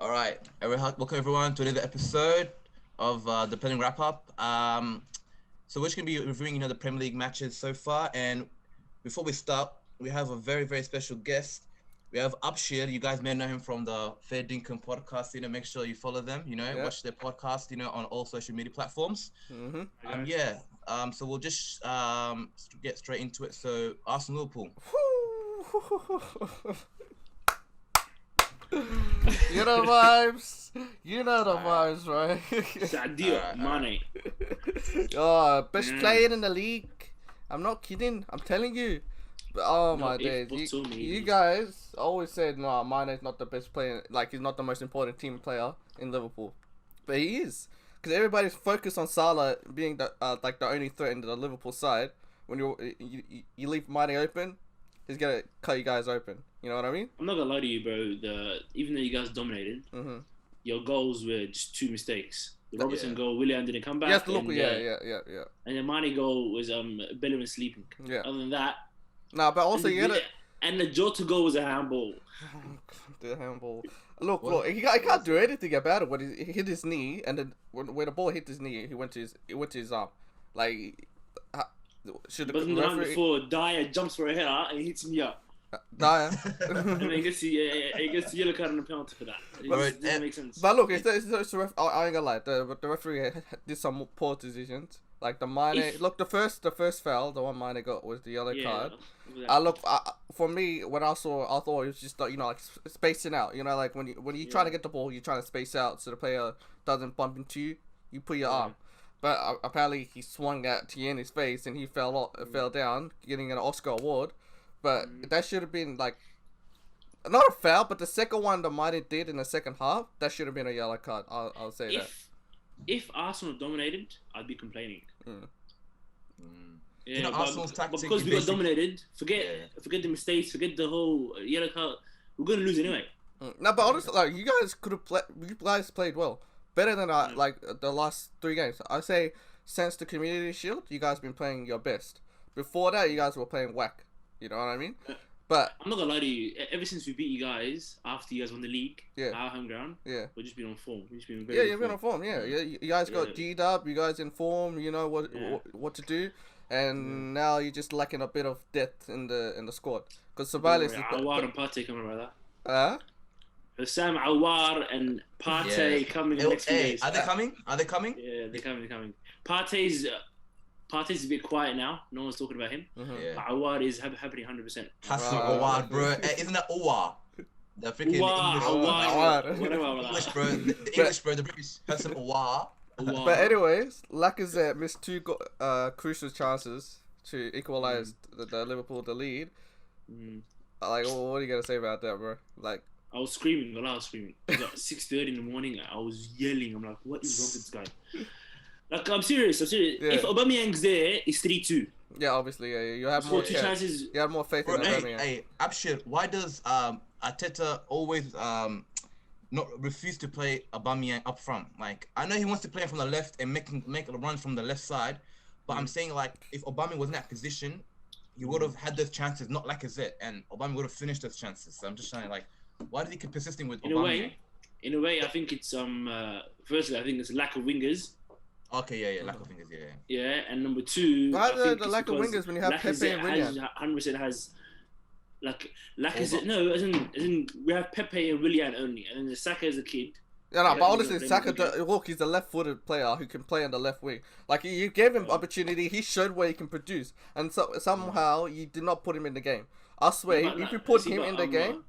All right, welcome everyone to another episode of the Planning Wrap Up. So we're just gonna be reviewing, the Premier League matches so far. And before we start, we have a very, very special guest. We have Upshir. You guys may know him from the Fair Dinkum podcast. Make sure you follow them. Watch their podcast. On all social media platforms. So we'll just get straight into it. So Arsenal Liverpool. You know the vibes. You know the vibes, right? Sadio Mane. Oh, best player in the league. I'm not kidding. I'm telling you. Oh my days. You guys always said, no, Mane is not the best player. Like, he's not the most important team player in Liverpool. But he is. Because everybody's focused on Salah being the only threat into the Liverpool side. When you leave Mane open, he's going to cut you guys open. You know what I mean? I'm not gonna lie to you, bro. Even though you guys dominated, your goals were just two mistakes. The Robertson goal, Willian didn't come back. Yes, look, and, yeah. And the Mane goal was Bellerin sleeping. Yeah. Other than that, but also you gotta. And the Jota goal was a handball. The handball. Look, he can't do anything about it. When he hit his knee, and then when the ball hit his knee, he went to his arm. Like, should the referee... round before Dyer jumps for a header and he hits me up. Dyer. And then he gets the yellow card and a penalty for that. It doesn't make sense. But look, it's I ain't gonna lie. The referee did some poor decisions. Like the Mane. Look, the first foul, the one Mane got was the yellow card. For me, when I thought it was just like spacing out. Like when you trying to get the ball, you're trying to space out so the player doesn't bump into you. You put your arm. But apparently he swung at Tierney's face and he fell down, getting an Oscar award. But that should have been like not a foul, but the second one that Mane did in the second half, that should have been a yellow card. I'll say that. If Arsenal dominated, I'd be complaining. Yeah, Arsenal's tactic, but because we got dominated, forget the mistakes, forget the whole yellow card. We're gonna lose anyway. No, but honestly, like you guys could have played. You guys played well, better than like the last 3 games. I say since the Community Shield, you guys been playing your best. Before that, you guys were playing whack. You know what I mean? But I'm not gonna lie to you. Ever since we beat you guys after you guys won the league, our home ground, we've just been on form. We've just been you've been on form. Yeah, you guys got G'd up. You guys in form. You know what to do, and now you're just lacking a bit of depth in the squad. Because Sabali is Awar and Partey coming about that. Sam Awar and Partey coming in the next few days. Are they coming? Yeah, they're coming. Partey's a bit quiet now. No one's talking about him. But Awar is happening 100%. Hassan Awar, bro. Isn't that Awar? The freaking Awar. English, bro. The English, bro. The British. Hassan Awar. But anyways, Lacazette missed 2 crucial chances to equalize the Liverpool the lead. Like, what are you gonna say about that, bro? Like, I was screaming. It was like 6:30 in the morning. I was yelling. I'm like, what is wrong with this guy? Like, I'm serious. Yeah. If Aubameyang's there, it's 3-2. Yeah, obviously, you have more chances. You have more faith in Aubameyang. Hey, Abshir, why does Arteta always not refuse to play Aubameyang up front? Like, I know he wants to play him from the left and make a run from the left side, but I'm saying, like, if Aubameyang was in that position, he would have had those chances, not Lacazette, and Aubameyang would have finished those chances. So I'm just saying, like, why did he keep persisting with Aubameyang? In a way, I think it's firstly, I think it's lack of wingers. Okay, lack of fingers, Yeah, and number 2, why the lack of wingers when you have Pepe and Willian? 100% has Lacazette. No, as in we have Pepe and Willian only, and then the Saka is a kid. Yeah, no, but honestly, Saka, look, he's a left-footed player who can play on the left wing. Like, you gave him opportunity, he showed where he can produce, and somehow you did not put him in the game. I swear, if you put him in the game,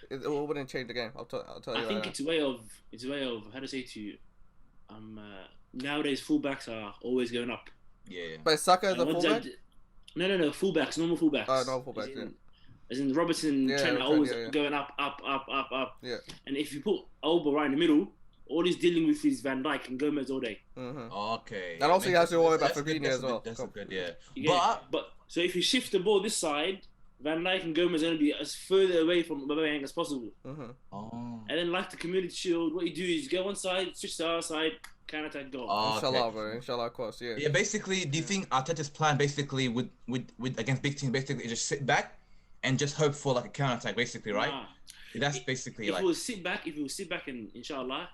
it wouldn't change the game. I'll tell you. I think it's a way of how to say to you, nowadays fullbacks are always going up. Yeah. But Saka is a fullback? No, fullbacks, normal fullbacks. Oh, no fullbacks, As in Robertson, Trent are always going up. Yeah. And if you put Alba right in the middle, all he's dealing with is Van Dijk and Gomez all day. Okay. And also he has to worry about Fabinho as well. That's good, yeah. But so if you shift the ball this side, Van Dijk and Gomez are going to be as further away from Aubameyang as possible. And then like the Community Shield, what you do is you go one side, switch to the other side, counter attack, goal. Inshallah, bro. Inshallah, of course, yeah. Yeah, basically, do you think Arteta's plan basically with against big teams basically is just sit back and just hope for like a counter attack, basically, right? That's basically if like. If we would sit back and inshallah,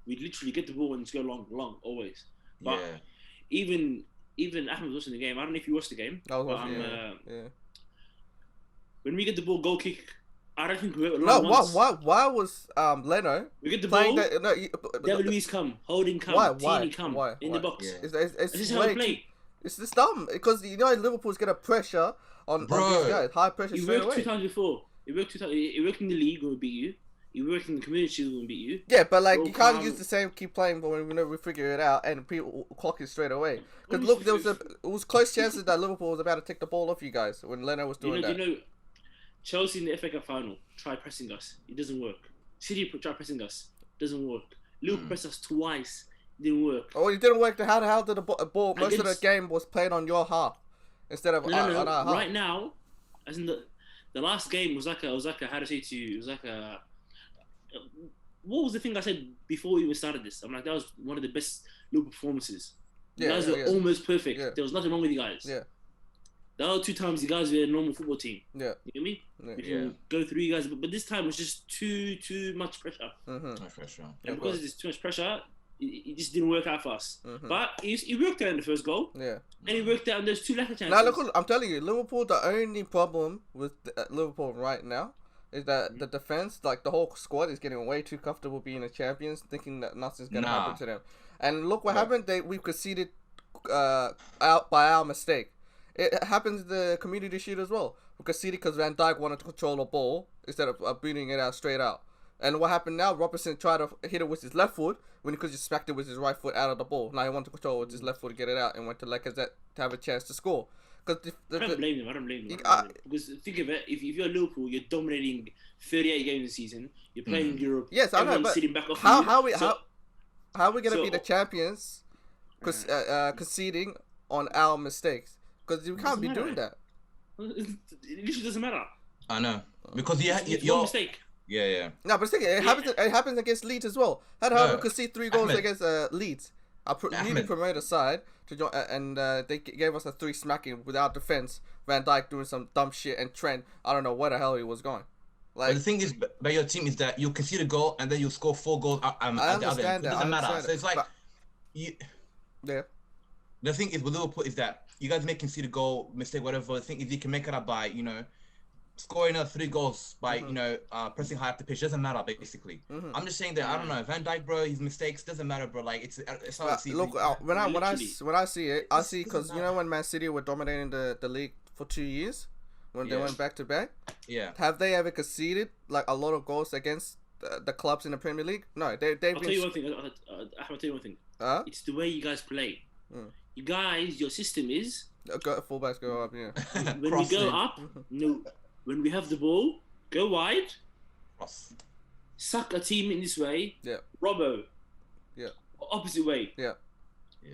we'd literally get the ball and just go long, always. But even Ahmed was watching the game. I don't know if you watched the game. I was watching. When we get the ball, goal kick. I don't think we went No, why was Leno we get the playing ball? that? No, David Luiz come, Holding come, Tini come in the box. Yeah. It's how we play. It's just dumb because Liverpool's gonna pressure on these guys, high pressure straight away. It worked 2 times before. It worked in the league when we beat you. It worked in the Community Shield when we beat you. Yeah, but like you can't use the same keep playing, but when we figure it out and people clock it straight away. Because look, it was close chances that Liverpool was about to take the ball off you guys when Leno was doing that. Chelsea in the FA Cup final tried pressing us. It doesn't work. City tried pressing us. Doesn't work. Liverpool pressed us twice. Didn't work. Oh, it didn't work. How did the ball? Most of the game was played on your half instead of on our half. Right now, as in the last game was like a how to say to you? It was like a. What was the thing I said before we even started this? I'm like, that was one of the best Liverpool performances. You guys were almost perfect. Yeah. There was nothing wrong with you guys. Yeah. The other 2 times you guys were a normal football team. Yeah. You get me? Yeah. If you go through you guys, but this time was just too much pressure. Too much pressure. And because there's too much pressure, it just didn't work out for us. But it worked out in the first goal. Yeah. And it worked out in those 2 left chances. Now look, I'm telling you, Liverpool. The only problem with Liverpool right now is that the defense, like the whole squad, is getting way too comfortable being the champions, thinking that nothing's gonna happen to them. And look what happened. We conceded out by our mistake. It happens in the Community Shield as well. We conceded because Van Dijk wanted to control the ball instead of beating it out straight out. And what happened now? Robertson tried to hit it with his left foot when he could just smacked it with his right foot out of the ball. Now he wanted to control with his left foot to get it out and went to Lacazette to have a chance to score. I don't blame him. Because think of it, if you're Liverpool, you're dominating 38 games a season. You're playing in Europe. Yes, I know, but sitting back off how are we going to be the champions conceding on our mistakes? Because you can't be doing that. It literally doesn't matter. I know. Because it's one mistake. Yeah. No, but it happens against Leeds as well. How the hell we could see 3 goals against Leeds? Our newly promoted side to join, and they gave us a 3 smacking without defense. Van Dijk doing some dumb shit, and Trent, I don't know where the hell he was going. Like, but the thing is, by your team is that you concede a goal and then you score 4 goals. I understand that. It doesn't matter. So it's like, yeah. The thing is with Liverpool is that you guys may concede a goal, mistake, whatever. The thing is you can make it up by scoring another 3 goals by pressing high up the pitch. Doesn't matter basically. I'm just saying that I don't know Van Dijk, bro. His mistakes doesn't matter, bro. Like it's not easy. Look, when I see it, I see because when Man City were dominating the league for 2 years, when they went back to back. Yeah. Have they ever conceded like a lot of goals against the clubs in the Premier League? No, they've been. I'll tell you one thing. It's the way you guys play. You guys, your system is. Fullbacks go up, yeah. When we go up, when we have the ball, go wide. Cross. Suck a team in this way. Yeah. Robbo. Yeah. Opposite way. Yeah.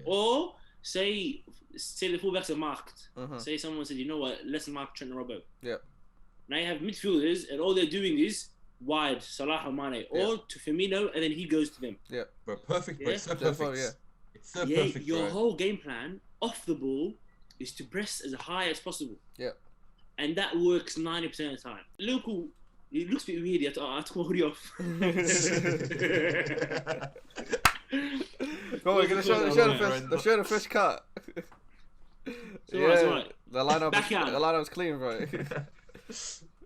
Or say the fullbacks are marked. Say someone said, you know what, let's mark Trent and Robbo. Yeah. Now you have midfielders, and all they're doing is wide, Salah or Mane, or to Firmino, and then he goes to them. Yeah. Bro, perfect. Bro. It's so perfect. Yeah. It's so perfect. Your whole game plan off the ball is to press as high as possible. Yeah. And that works 90% of the time. Liverpool, it looks a bit weird. I took my hoodie off. Come on, we're gonna show the fish cut. The lineup's clean, bro.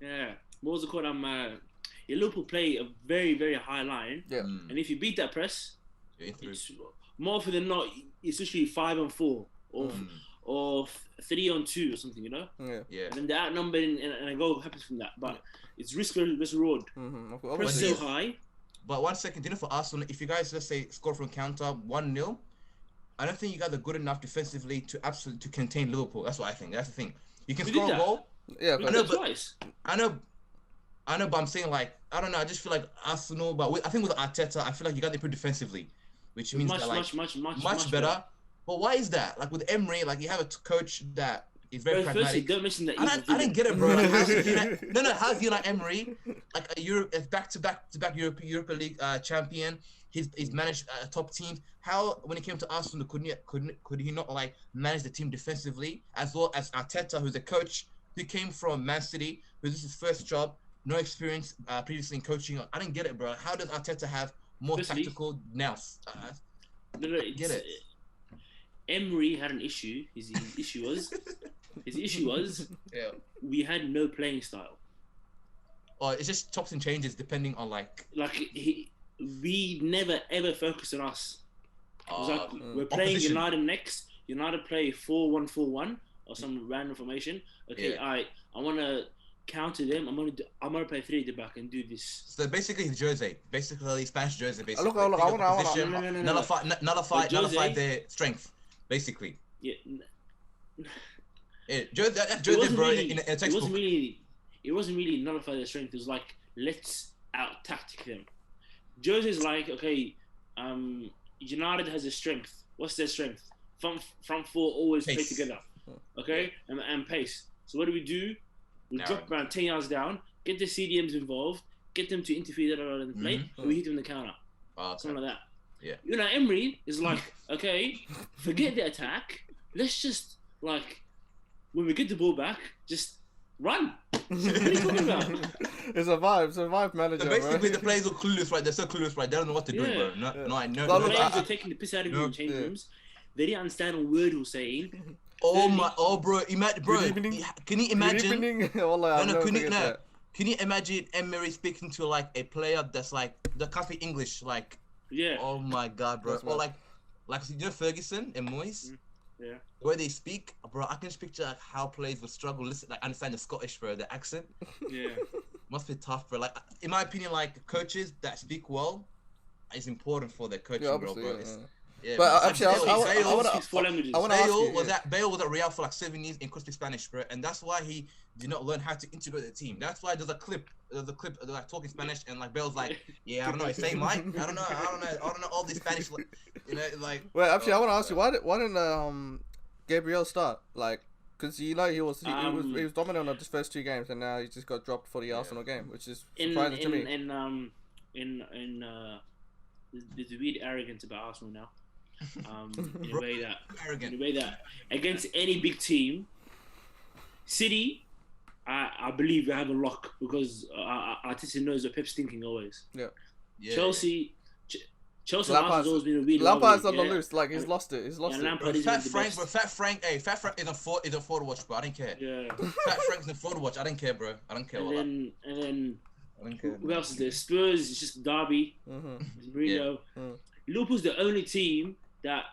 Yeah. What was it called? Liverpool play a very, very high line. Yeah. And if you beat that press, it's more often than not, it's usually 5-on-4 or 3-on-2 or something, Yeah. Yeah. And then they're outnumbered and a goal happens from that. But it's risk versus reward. Press so high. But 1 second, for Arsenal, if you guys, let's say, score from counter 1-0, I don't think you guys are good enough defensively to contain Liverpool. That's what I think. That's the thing. You can score a goal. Yeah, I know, but I'm saying like I don't know. I just feel like Arsenal, but I think with Arteta, I feel like you got to improve defensively, which means much better. But why is that? Like with Emery, like you have a coach that is very pragmatic. Firstly, don't mention that. I didn't get it, bro. Like, how's he like Emery, like a back-to-back Europa League champion? He's managed top teams. How when he came to Arsenal, could he not like manage the team defensively as well as Arteta, who's a coach who came from Man City, who's this is his first job? no experience previously in coaching. I didn't get it, bro. How does Arteta have more Firstly, tactical nous? No, Get it? Emery had an issue. His issue was Yeah. we had no playing style. Or it's just chops and changes depending on like. We never ever focused on us. It was like we're playing opposition. United next. United play 4-1-4-1 or some random formation. Okay, Yeah. I want to counter them. I'm gonna play 3 at the back and do this. So basically, Jose, basically Spanish Jose, basically. Look, I wanna- nullify their strength, basically. Yeah. Yeah, that's Jose, bro, in a textbook. It wasn't really nullify their strength. It was like, let's out tactic them. Jose's like, okay, United has a strength. What's their strength? Front 4 always play Pace. together. Okay, and pace. So what do? We drop around 10 yards down, get the CDMs involved, get them to interfere in the play, and we hit them in the counter. Something like that. Yeah. You know, Emery is like, okay, forget the attack. Let's just, like, when we get the ball back, just run. What are you talking about? It's a vibe manager, So basically, bro. the players are clueless, right? They're so clueless, right? They don't know what to do, bro. No, I know. The players are taking the piss out of you in change rooms. They didn't understand a word he was saying. Bro, Good evening. Can you imagine? Good evening. Wallah, Can you imagine Emery speaking to like a player that's like that can't speak English? Like, Yeah. oh my god, bro. That's Or mad. like you know Ferguson and Moyes. Yeah. The way they speak, bro, I can just picture like how players would struggle. Listen, like understand the Scottish, bro, the accent. Yeah. Must be tough, bro. Like in my opinion, like coaches that speak well is important for their coaching, Yeah, bro. obviously, yeah. Yeah, But man. actually, I wanna speaks 4 languages. I wanna ask you, Bale was at Real for like 7 years and could speak Spanish, bro, and that's why he did not learn how to integrate the team. That's why there's a clip like talking Spanish and like Bale's like, yeah, I don't know, same like, I don't know all these Spanish, you know, like. Well, actually, I want to ask you, why didn't Gabriel start? Like, because you know he was dominant on his first 2 games, and now he just got dropped for the Arsenal game, which is surprising to me. There's a weird arrogance about Arsenal now. In a way that against any big team, City, I believe we have a lock because Arteta knows what Pep's thinking always. Yeah. Chelsea and Lampard's Arsenal's always been a weird Lampard's on rivalry, the loose, like he's lost it. He's lost it. Lampard is Fat Frank is a forward to watch, bro. I don't care. Yeah. Fat Frank's a forward to watch. I don't care, bro. I don't care. And then I don't care. who else is there? Spurs is just Derby. Mm-hmm. Mourinho. Liverpool's the only team that,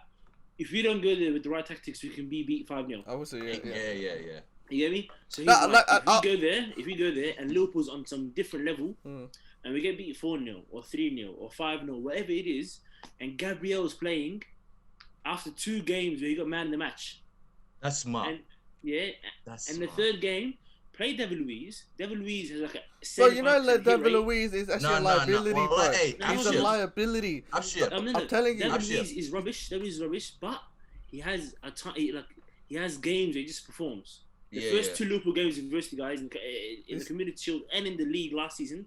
if we don't go there with the right tactics, we can be beat 5-0. Obviously, yeah. Yeah. You get me? So he's Nah, like, like, if we go there and Liverpool's on some different level, and we get beat 4-0 or 3-0 or 5-0, whatever it is, and Gabriel is playing after 2 games where he got man in the match. That's smart. And the third game, play David Luiz. David Luiz has like a 75% So you know, hit David rate. Luiz is actually a liability, Well, bro. hey, He's a liability. I'm shit. I'm telling you. David Luiz is rubbish. David Luiz is rubbish, but he has he has games where he just performs. The first 2 Liverpool games, university guys, in the Community Shield and in the league last season,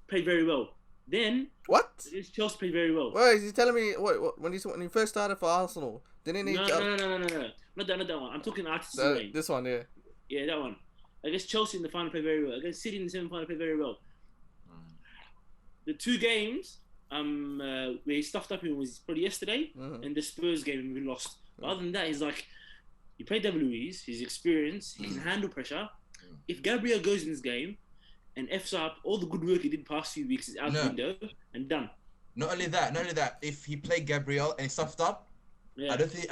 played very well. Then What? Chelsea played very well. Wait, is he telling me when he first started for Arsenal? Didn't he? No, not that one. I'm talking Arteta's game. This one, yeah. Yeah, that one. Against Chelsea in the final played very well. Against City in the semi-final played very well. The 2 games where he stuffed up in was probably yesterday and the Spurs game and we lost. But other than that, he's like, he played David Luiz, he's experienced, he can handle pressure. If Gabriel goes in this game and F's up, all the good work he did past few weeks is out the window and done. Not only that, if he played Gabriel and he stuffed up, I don't think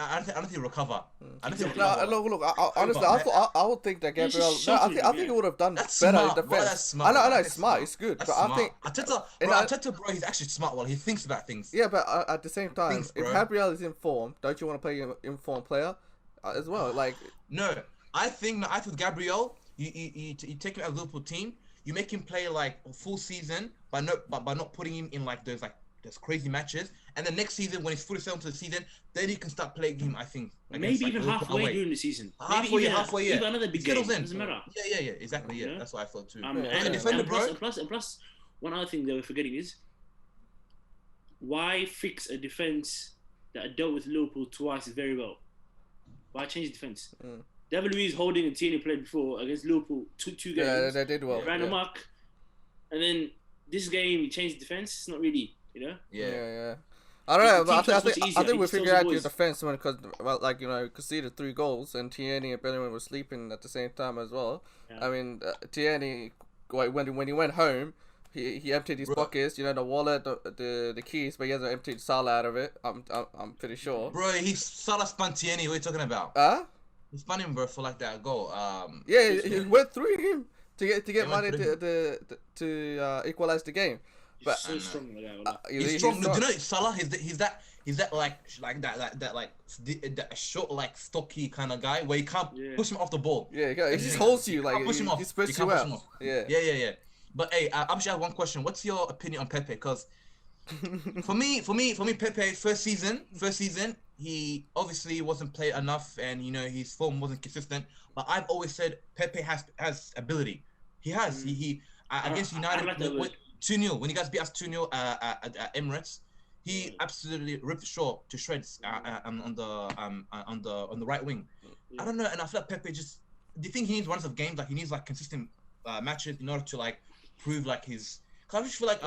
he'll recover. Look. Honestly, I would think that Gabriel. I think he would have done better in defense. That's smart. I know, it's smart. It's good, but I think Arteta, bro, he's actually smart. Well, he thinks about things. Yeah, but at the same time, if Gabriel is in form, don't you want to play an informed player as well? Like, no, I think with Gabriel, you take him out of the Liverpool team, you make him play like a full season, by not putting him in like those crazy matches, and then next season when he's fully settled to the season, then you can start playing him. I think maybe even halfway during the season. Halfway, yeah. Even another big game. Doesn't matter. Yeah, exactly. Yeah, that's what I thought too. And plus, one other thing that we're forgetting is why fix a defense that dealt with Liverpool twice very well? Why change defense? David Luiz, Holding, and Tierney played before against Liverpool two games. Yeah, they did well. Ran amok. and then this game you change defense. It's not really, you know. Yeah. I don't know, but I think we It figured out your boys. defense because, well, like, you know, conceded 3 goals and Tierney and Bellingham were sleeping at the same time as well. Yeah. I mean, Tierney, when he went home, he emptied his pockets, you know, the wallet, the keys, but he hasn't emptied Salah out of it. I'm pretty sure. Bro, Salah spun Tierney. What are you talking about? He spun him, bro, for like that goal. Yeah, he went through him to get money to equalize the game. But so strong, he's strong. Do you know Salah? He's that short, like stocky kind of guy where you can't push him off the ball. Yeah, he just holds you like push him off. He spreads you out. Yeah. But hey, I actually have one question. What's your opinion on Pepe? Because for me, Pepe first season, he obviously wasn't played enough, and you know his form wasn't consistent. But I've always said Pepe has ability. He has. He against United with 2-0 when you guys beat us 2-0 at Emirates. He absolutely ripped Shaw to shreds on the right wing. I don't know, and I feel like Pepe just. Do you think he needs runs of games? Like he needs like consistent matches in order to like prove like his. Cause I just feel like he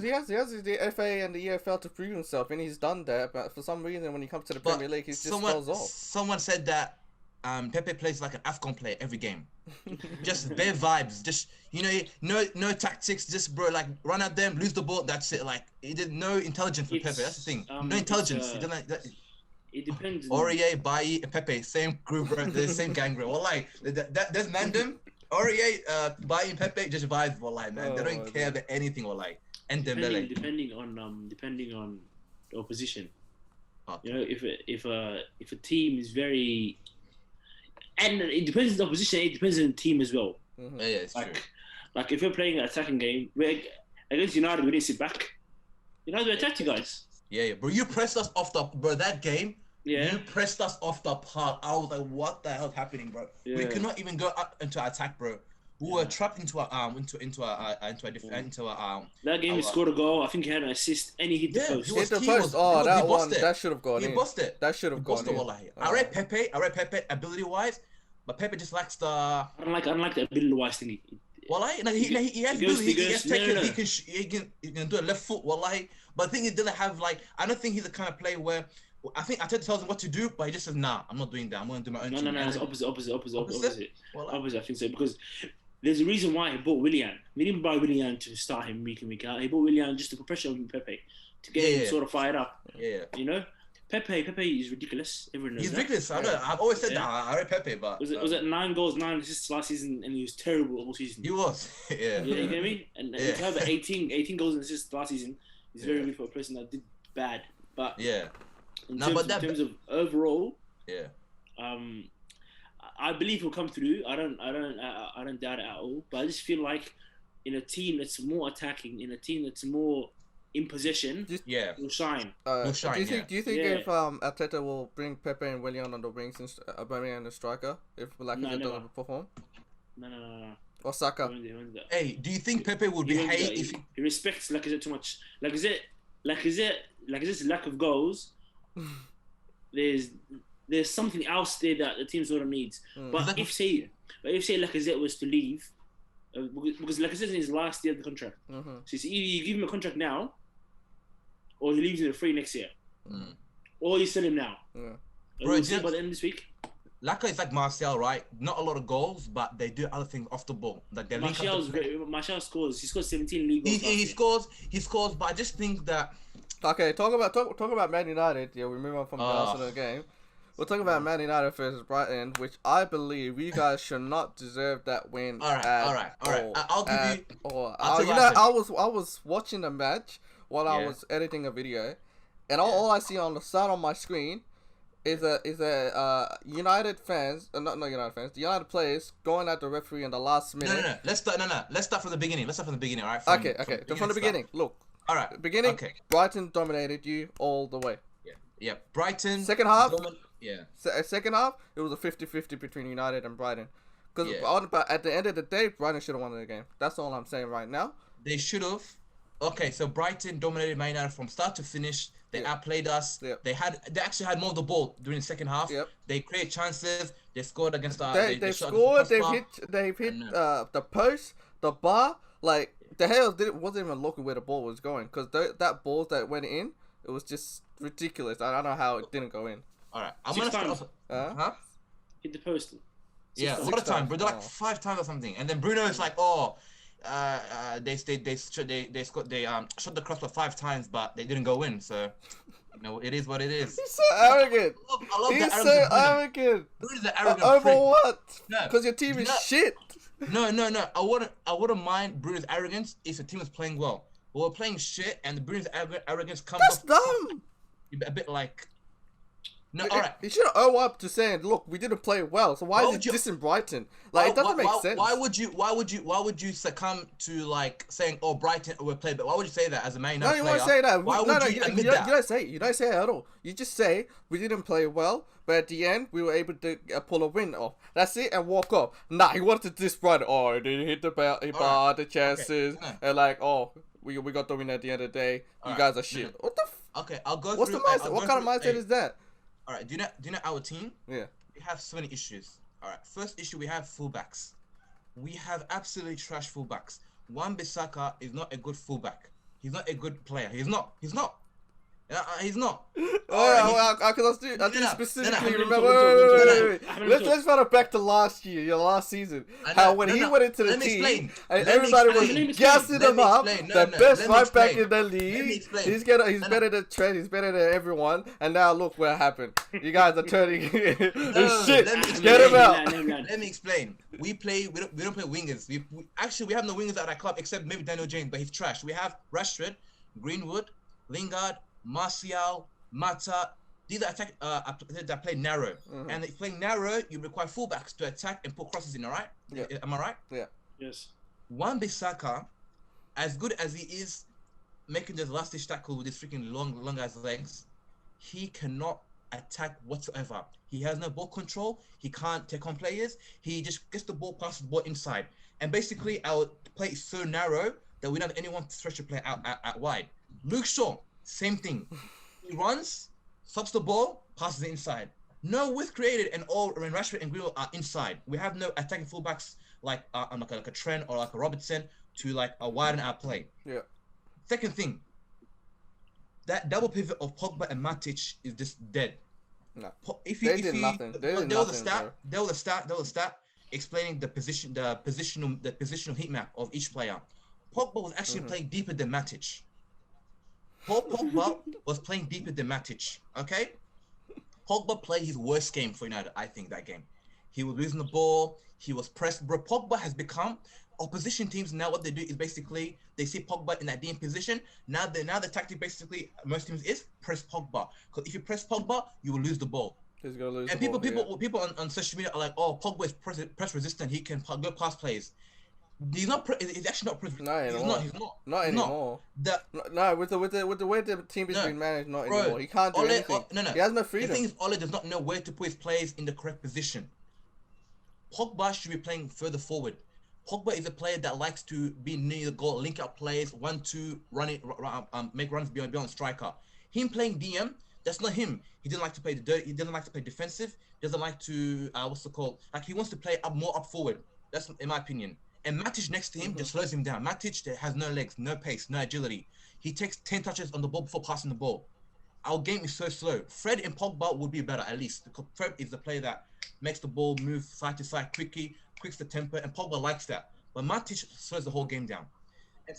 has the FA and the EFL to prove himself, and he's done that. But for some reason, when he comes to the Premier League, he just falls off. Someone said that Pepe plays like an AFCON player every game. Just bare vibes. Just you know, no tactics. Just bro, like run at them, lose the ball. That's it. Like he did no intelligence with Pepe. That's the thing. No intelligence. He didn't like that. It depends. Aurier, Bailly, and Pepe, same group, bro. The same gang, bro. Well, like that's Mandem. Aurier, Bailly, and Pepe just vibes. Well, like man, they don't care about anything. Or like, and Dembele. Depending on the opposition. Okay. You know, if a team is very, and it depends on the opposition. It depends on the team as well. Mm-hmm. Yeah, it's true. Like if you're playing an attacking game, against United, we didn't sit back. United attacked you guys. Yeah, bro. You pressed us off that game. Yeah. You pressed us off the park. I was like, what the hell's happening, bro? Yeah. We could not even go up into attack, bro. We were trapped into a That game he scored a goal. I think he had an assist and he hit the post. Hit the post. Oh, that one. That should have gone in. He busted it. That should have gone in. I read Pepe ability wise, but Pepe just lacks the. I don't like the ability wise thing. Wallahi, he has ability. He has technique. He can do a left foot. Wallahi, but I think he didn't have like. I don't think he's the kind of player where. I think Arteta tells him what to do, but he just says, "Nah, I'm not doing that. I'm going to do my own." No, it's opposite. Opposite. I think so because there's a reason why he bought Willian. We didn't buy Willian to start him week in week out. He bought Willian just to put pressure on Pepe to get him sort of fired up. Yeah. You know, Pepe is ridiculous. Everyone knows he's ridiculous. I know. I've always said that. I read Pepe, but was it 9 goals, 9 assists last season, and he was terrible all season. He was. Yeah. You get me? And to have 18 goals and assists last season is very good for a person that did bad. But in terms of overall, I believe he'll come through. I don't doubt it at all. But I just feel like in a team that's more attacking, in a team that's more in possession, he'll shine. Do you think if Arteta will bring Pepe and Willian on the wings and Aubameyang and the striker if doesn't perform? No. Or Saka? Hey, do you think Pepe would behave if he respects Lacazette too much? Lacazette's lack of goals. There's something else there that the team sort of needs. But if say Lacazette was to leave, because Lacazette's in his last year of the contract, so it's either you give him a contract now, or he leaves in a free next year, or you sell him now. We'll see by the end of this week. Laka is like Martial, right? Not a lot of goals, but they do other things off the ball. Like they Martial scores. He scores 17 league goals. He scores, but I just think that. Okay, talk about Man United. Yeah, we move on from the Arsenal game. We'll talk about Man United versus Brighton, which I believe you guys should not deserve that win. All right. I'll give you. I was watching the match while I was editing a video, and all I see on the side on my screen is a United fans, not United fans, the United players going at the referee in the last minute. No. Let's start from the beginning. All right. From the beginning. Look. All right. Beginning. Okay. Brighton dominated you all the way. Yeah. Brighton. Second half. Yeah. Second half, it was a 50-50 between United and Brighton. Because at the end of the day, Brighton should have won the game. That's all I'm saying right now. They should have. Okay, so Brighton dominated Man United from start to finish. They outplayed us. Yep. They actually had more of the ball during the second half. Yep. They created chances. They scored against our. They've scored. They've hit the post, the bar. Like De Gea wasn't even looking where the ball was going because that ball that went in, it was just ridiculous. I don't know how it didn't go in. All right, I'm Six gonna times. start off. Huh? Hit the post. Yeah, a times. lot of times, bro. They're like Oh. 5 times or something, and then Bruno is like, oh, they shot the cross for 5 times, but they didn't go in. So, you know, it is what it is. He's so arrogant. I love He's the so arrogance of Bruno. arrogant. Bruno's an arrogant Over prick. what? No, Because your team you is know- shit. No. I wouldn't mind Bruno's arrogance if the team was playing well. But we're playing shit, and the Bruno's arrogance comes That's dumb. a bit like. No, all right. You should owe up to saying, look, we didn't play well. So why is would it you- dissing Brighton? Like, it doesn't make sense. Why would you succumb to like saying, oh, Brighton will play? But why would you say that as a Man No, United you player? won't say that. Why No, would no, you admit you that? don't say it. You don't say it at all. You just say we didn't play well, but at the end we were able to pull a win off. That's it, and walk off. Nah, he wanted to diss Brighton. Oh, they hit the bar, the chances, Okay. and like, oh, we got the win at the end of the day. You Alright, guys are shit. no. What the? Okay, I'll go What's through. the mindset? What kind of mindset is that? All right, do you know our team? Yeah. We have so many issues. All right, first issue we have fullbacks. We have absolutely trash fullbacks. Wan-Bissaka is not a good fullback. He's not a good player. He's not. He's not. Oh, I can specifically remember. Let's run it back to last year, your last season. How when he went into the team and everybody was gassing him up, the best right back in the league. He's better than Trent. He's better than everyone. And now look what happened. You guys are turning shit. Get him out. Let me explain. We don't play wingers. We have no wingers at our club except maybe Daniel James, but he's trash. We have Rashford, Greenwood, Lingard, Martial, Mata. These are attack that play narrow. And if playing narrow, you require fullbacks to attack and put crosses in. All right? Yeah. Am I right? Yeah. Yes. Wan-Bissaka, as good as he is making this last ditch tackle with his freaking long ass legs, he cannot attack whatsoever. He has no ball control. He can't take on players. He just gets the ball, passes the ball inside. And basically, our play is so narrow that we don't have anyone to stretch the play out wide. Luke Shaw, same thing. He runs, stops the ball, passes it inside. No width created, and all when Rashford and Greenwood are inside. We have no attacking fullbacks like a Trent or like a Robertson to like widen our play. Yeah. Second thing, that double pivot of Pogba and Matic is just dead. No. There was a stat explaining the positional heat map of each player. Pogba was actually playing deeper than Matic. Paul Pogba was playing deeper than Matic. Okay, Pogba played his worst game for United. I think that game, he was losing the ball. He was pressed. Bro, Pogba has become opposition teams now. What they do is basically they see Pogba in that DM position. Now the tactic basically most teams is press Pogba, because if you press Pogba, you will lose the ball. He's gonna lose. And the people on social media are like, oh, Pogba is press resistant. He can go past plays. He's not. He's actually not. He's not anymore. No, with the way the team is being managed, not anymore. He can't do anything. He has no freedom. The thing is, Ole does not know where to put his players in the correct position. Pogba should be playing further forward. Pogba is a player that likes to be near the goal, link up plays, 1-2, run it, make runs beyond striker. Him playing DM, that's not him. He doesn't like to play the dirty. He doesn't like to play defensive. Doesn't like to Like he wants to play more up forward. That's in my opinion. And Matic next to him just slows him down. Matic has no legs, no pace, no agility. He takes 10 touches on the ball before passing the ball. Our game is so slow. Fred and Pogba would be better at least, because Fred is the player that makes the ball move side to side quickly, quicks the tempo, and Pogba likes that. But Matic slows the whole game down. But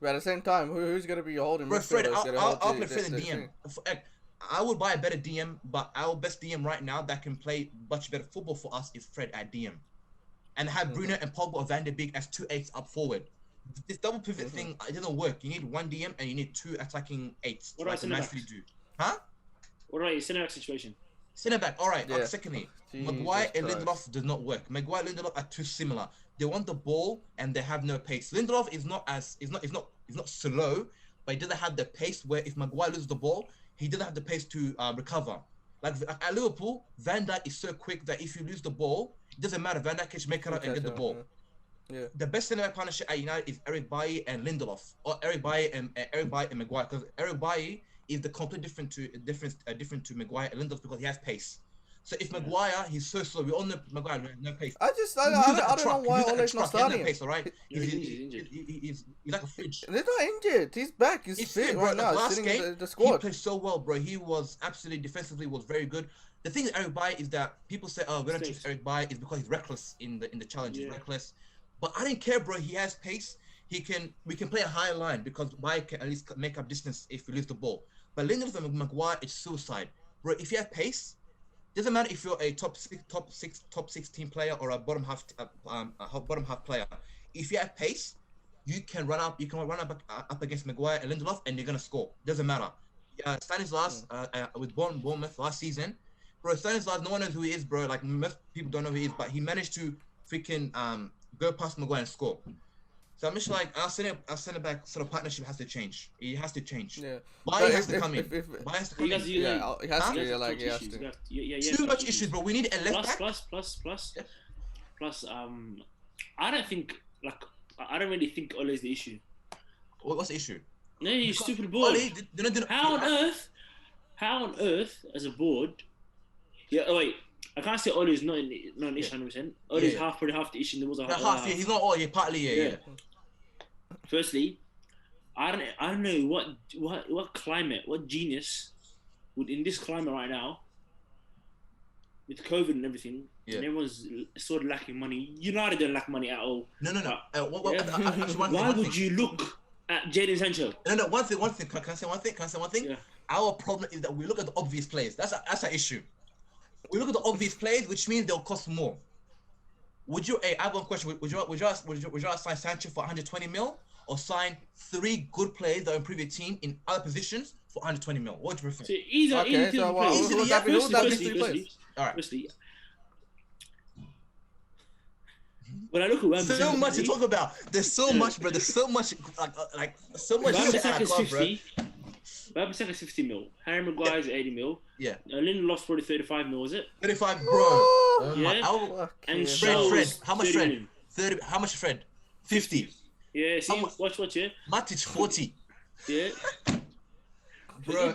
at the same time, who's going to be holding Fred, midfielders? I'll play Fred in DM. I would buy a better DM, but our best DM right now that can play much better football for us is Fred at DM. And have Bruno and Pogba or Van de Beek as 2 8s up forward. This double pivot thing, it doesn't work. You need 1 DM and you need 2 attacking 8s. What about centre backs? Huh? What about your centre back situation? Centre back, alright. Yeah. Secondly, Maguire and Lindelof does not work. Maguire and Lindelof are too similar. They want the ball and they have no pace. Lindelof is not slow, but he doesn't have the pace where if Maguire loses the ball, he doesn't have the pace to recover. Like at Liverpool, Van Dijk is so quick that if you lose the ball, it doesn't matter. Van Dijk can make it up and get the ball. Yeah. The best centre back partnership at United is Eric Bailly and Lindelof, or Eric Bailly and Maguire, because Eric Bailly is the complete different to Maguire and Lindelof because he has pace. So if Maguire, he's so slow. We all know Maguire no pace. I don't know why Ole's not starting him. Pace, all right? Yeah, he's injured. He's like a fridge. They're not injured. He's back. He's fit right now. Last Sitting game, in the he squad. played so well, bro. He was absolutely defensively was very good. The thing with Eric Bailly is that people say, "Oh, we don't choose Eric Bailly," is because he's reckless in the challenge. He's reckless, but I didn't care, bro. He has pace. We can play a higher line because Bailly can at least make up distance if we lose the ball. But Lindelof and Maguire, it's suicide, bro. If you have pace, doesn't matter if you're a top 16 player or a bottom half player. If you have pace, you can run up up against Maguire and Lindelof, and you're gonna score. Doesn't matter. Stanislas with Bournemouth last season, bro. Stanislas, no one knows who he is, bro. Like most people don't know who he is, but he managed to freaking go past Maguire and score. So I'm just like, our center back sort of partnership has to change. It has to change. Yeah. Bailly has to come in. Bailly has to come in. Yeah, he has to. Like he has to. Too much issues, bro. We need a left back. Plus, I don't think I don't really think Ole's the issue. What's the issue? No, you stupid board. How on earth, as a board? Yeah. Oh, wait. I can't say Ole's not an issue 100%. Ole's probably half the issue. There was a half. Yeah, he's not all. Yeah, partly. Yeah. Firstly, I don't know what climate, what genius would in this climate right now, with COVID and everything, and everyone's sort of lacking money. United don't lack money at all. No. Why would you look at Jadon Sancho? No. One thing. Can I say one thing? Yeah. Our problem is that we look at the obvious players. That's an issue. We look at the obvious players, which means they'll cost more. I have one question. Would you sign Sancho for 120 mil or sign 3 good players that will improve your team in other positions for 120 mil? What would you prefer? So All right. Firstly, when I look at Wan-Bissaka, so much to talk about. There's so much, bro. There's so much, like so much. Wan-Bissaka's 50. Wan-Bissaka's 50 mil. Harry Maguire's 80 mil. Yeah. Lindelof's probably 35 mil, is it? 35, bro. Oh yeah. And Fred. How much Fred? 30. How much Fred? 50. Yeah. See, watch. Yeah. Matic 40. Yeah. Bro,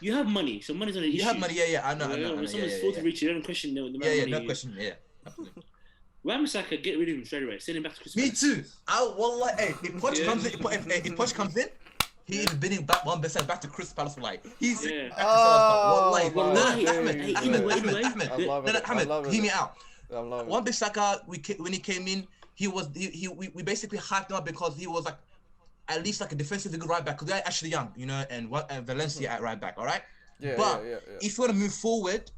you have money, so money's not an issue. You have money, yeah. I know. When someone's 40 rich, you don't question the amount of money. No question. Yeah. Absolutely. Wan-Bissaka, get rid of him straight away. Send him back to Crystal Palace. Me too. If Poch comes in, he's bidding back Wan-Bissaka back to Crystal Palace for like. He's yeah. Ahmed, hear me out. Wan-Bissaka, when he came in, we basically hyped him up because he was like at least like a defensively good right back. Because they're actually young, and Valencia at right back. All right. But if you want to move forward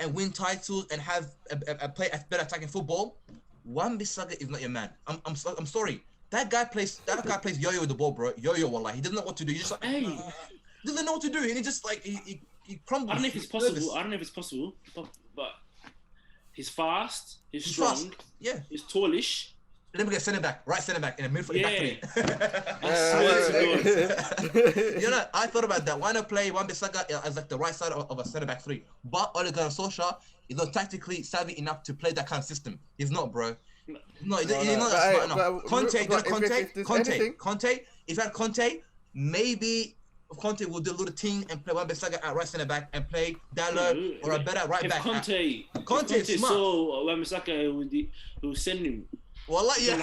and win titles and have play better attacking football, Wan-Bissaka is not your man. I'm sorry. That guy plays yo-yo with the ball, bro. Yo-yo, wallah. He doesn't know what to do. He just like doesn't know what to do, and he just like he crumbles. I don't know if it's possible. But he's fast. He's strong. Fast. Yeah. He's tallish. Let me get right centre back, and a midfield back three. I thought about that. Why not play Wan-Bissaka as like the right side of a centre back 3? But Ole Gunnar Solskjaer is not tactically savvy enough to play that kind of system. He's not, bro. No, he's not that smart enough. Conte. If you had Conte, maybe Conte will do a little thing and play Wan-Bissaka at right centre back and play Dalot or a better right back. Conte is smart. So Wan-Bissaka will send him. Well, like a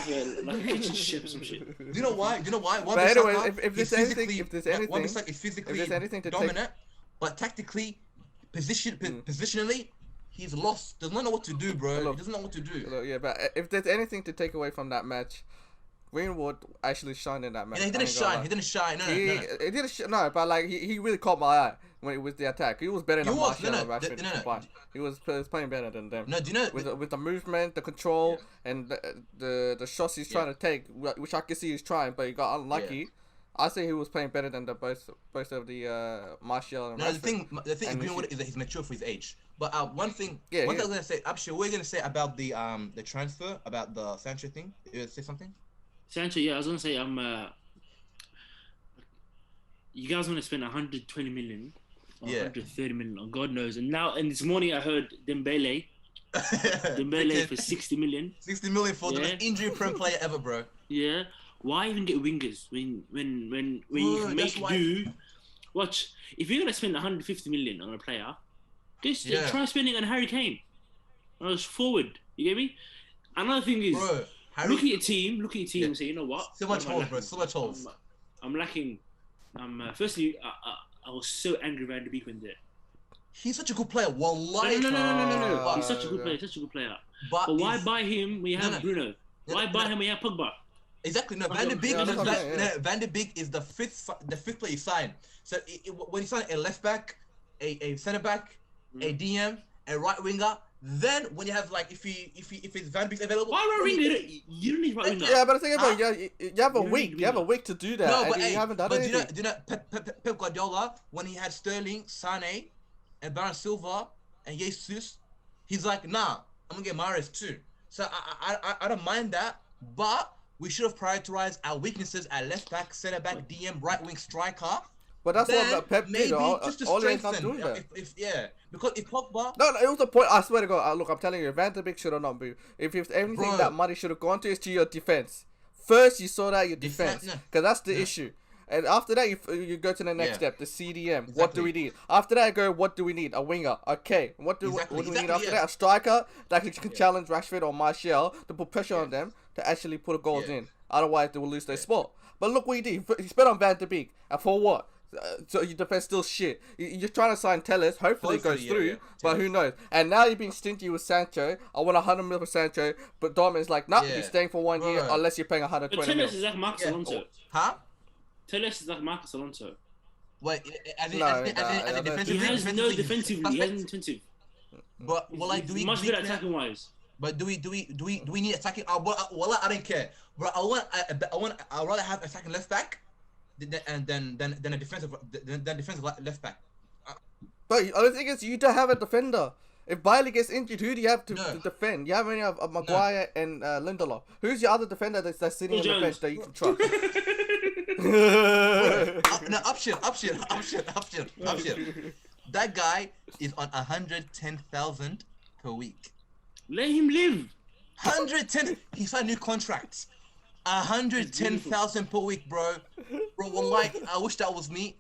kitchen chef or some shit. Do you know why? But anyway, if there's anything Wan-Bissaka is physically dominant, but tactically, positionally, he's lost. Does not know what to do, bro. He doesn't know what to do. Yeah, but if there's anything to take away from that match, Greenwood actually shined in that match. Yeah, he didn't shine. No. He didn't. No, but like he really caught my eye when it was the attack. He was better than Martial and Rashford. He was playing better than them. No, do you know with the movement, the control, and the shots he's trying to take, which I can see he's trying, but he got unlucky. Yeah. I say he was playing better than both of the Martial and Rashford. The thing with Greenwood is that he's mature for his age. But one thing I was gonna say, actually, what are you gonna say about the transfer, about the Sancho thing? You gonna say something? Sancho, yeah, I was gonna say, you guys want to spend 120 million or 130 million, or God knows. And this morning I heard Dembele for 60 million. 60 million for the most injury-prone player ever, bro. Yeah. Why even get wingers when you can make do? Watch, if you're gonna spend 150 million on a player, Just Yeah. try spending on Harry Kane. Forward. You get me? Another thing is, Bro, look at your team and say, you know what? So much What am I holes, lacking? bro. So much holes. I'm lacking. Firstly, I was so angry Van de Beek went there. He's such a good player. Wallahi. No. He's such a good player. But why buy him when you have Bruno? Why buy him when you have Pogba? Exactly. No, Van de Beek. Van de Beek is the fifth player you sign. So when you sign a left back, a centre back, a DM, a right winger, then when you have like if it's Van de Beek available, why right winger? You don't need right winger. Yeah, but the thing about you have a week. You have a week to do that. No, and but you haven't done anything. Do you know Pep Guardiola when he had Sterling, Sane, and Bernardo Silva and Jesus, he's like, nah, I'm gonna get Mahrez too. So I don't mind that, but we should have prioritized our weaknesses at left back, centre back, DM, right wing, striker. But that's then what Pep did. Just to All he's strengthen. not doing that. Because if Pogba. No, it was the point. I swear to God. Look, I'm telling you, Van de Beek should have not moved. If anything, that money should have gone to is to your defense. First, you sort out your defense, because that's the issue. And after that, you go to the next step, the CDM. Exactly. What do we need? After that, I go, what do we need? A winger. Okay. What do we need after that? A striker that can challenge Rashford or Martial to put pressure on them to actually put goals in. Otherwise, they will lose their spot. But look what he did. He spent on Van de Beek. And for what? So your defense still shit. You're trying to sign Telles. Hopefully it goes through, but who knows? And now you're being stingy with Sancho. I want 100 mil for Sancho, but Dortmund's like, nah, he's staying for 1 year unless you're paying 120 mil. Telles is like Marcus Alonso. Huh? Telles is like Marcus Alonso. Wait, he has no defensive. He has no defensive. But like, do we much better attacking wise? But do we need attacking? Well, I don't care. But I'd rather have attacking left back than a defensive left back. But the thing is, you don't have a defender. If Bailey gets injured, who do you have to defend? You have only have Maguire and Lindelof. Who's your other defender that's sitting on the bench that you can trust? Option. That guy is on 110,000 per week. Let him live. 110. He signed new contracts. 110,000 per week, bro. Wallahi, I wish that was me.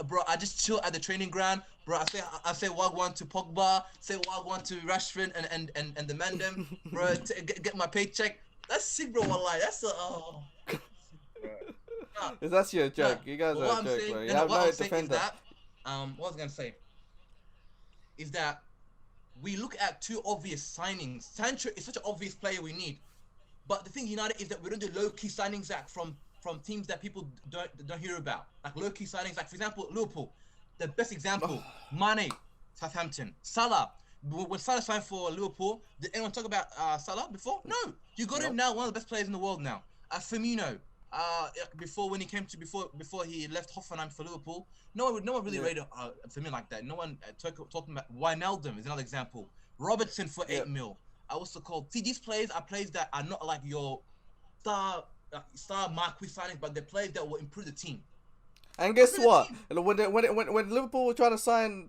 Bro, I just chill at the training ground. Bro, I say wagwan to Pogba, say wagwan to Rashford and the Mandem. Bro, get my paycheck. That's sick, bro. Wallahi, that's That's your joke. You guys are a joke, bro. You have no defender. What was I gonna say? Is that we look at two obvious signings. Sancho is such an obvious player we need. But the thing United is that we don't do low-key signings from teams that people don't hear about. Like low-key signings, like for example, Liverpool. The best example, Mane, Southampton. Salah. When Salah signed for Liverpool, did anyone talk about Salah before? No. You got him now, one of the best players in the world now. Firmino. Before he left Hoffenheim for Liverpool, no one really rated Firmino like that. No one talking about Wijnaldum is another example. Robertson for 8 mil. What's it called? See, these players are players that are not like your star marquee signings, but they're players that will improve the team. And guess what? When Liverpool were trying to sign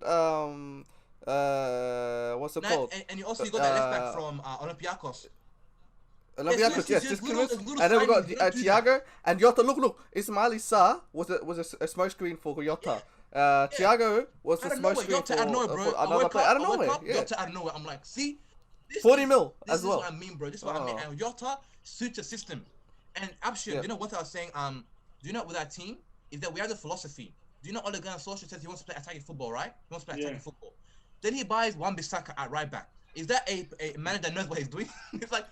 what's it called? And you also got that left back from Olympiacos. Olympiacos, yes, and then we got Thiago and Jota. Look, Ismaili Sarr was a smokescreen for Jota. Thiago was a smokescreen for another player. I don't know where. Jota out of nowhere. I'm like, see, 40 mil as well. This is what I mean, bro. This is what I mean. And Jota suits a system. And Abshir, you know what I was saying? Do you know with our team is that we have the philosophy. Do you know Ole Gunnar Solskjaer says he wants to play attacking football, right? He wants to play attacking football. Then he buys Wan-Bissaka at right back. Is that a manager that knows what he's doing? It's like,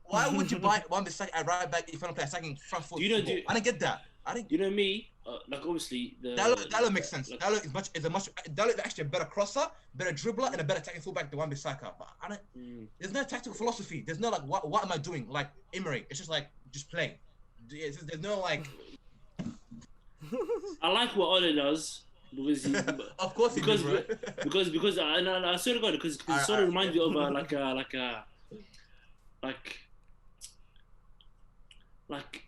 why would you buy Wan-Bissaka at right back if you want to play attacking front foot? I don't get that. You know me, like obviously Dalot makes sense. Dalot is actually a better crosser, better dribbler, and a better attacking fullback than Wan-Bissaka. But there's no tactical philosophy. There's no like, what am I doing? Like Emery, it's just like just play. There's no like. I like what Ole does because of course he does, bro. because I swear to God, because it sort of reminds me of like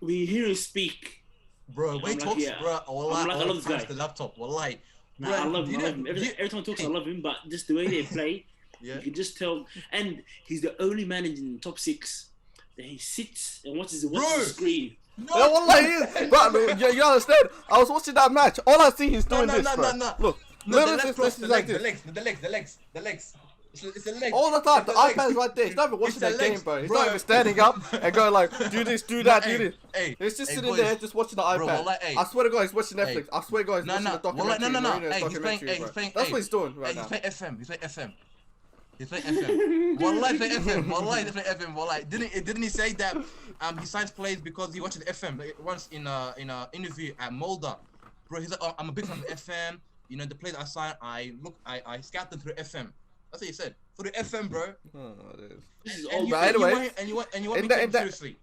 when you hear him speak. Bro, when he talks, bro, I love this guy. The laptop, wallahi. Nah, I love him. Every time he talks, I love him. But just the way they play, you can just tell. And he's the only man in the top 6 that he sits and watches the screen. No, wallahi, he is. Bro, you understand? I was watching that match. All I see he's doing this, bro. Look, No, the Literally, left cross, it's like the this. legs. It's the legs. All the time, the It's legs. iPad's right there. He's not even watching It's the that game, legs, bro. He's bro. not even standing up and going like, do this, do that, do this. Hey, He's just hey, sitting boys. there, just watching the iPad. Bro, wallah, hey. I swear to God, he's watching Netflix. Hey. I swear to God, he's No, watching no. the documentary. No. Mourinho's Hey, he's playing. documentary, Hey, bro. he's playing. That's Hey, what he's doing right hey, now. he's playing FM. He's playing FM. Wallah, he's playing FM. Wallah, he's playing FM. Wallah, didn't he say that he signs plays because he watches FM like, once in a interview at Molda? Bro, he's like, oh, I'm a big fan of FM. You know, the plays I sign, I scout them through FM. That's what he said. For the FM, bro. Oh, it is. This is And old. you- anyway, you want me in to that- take in him that- seriously.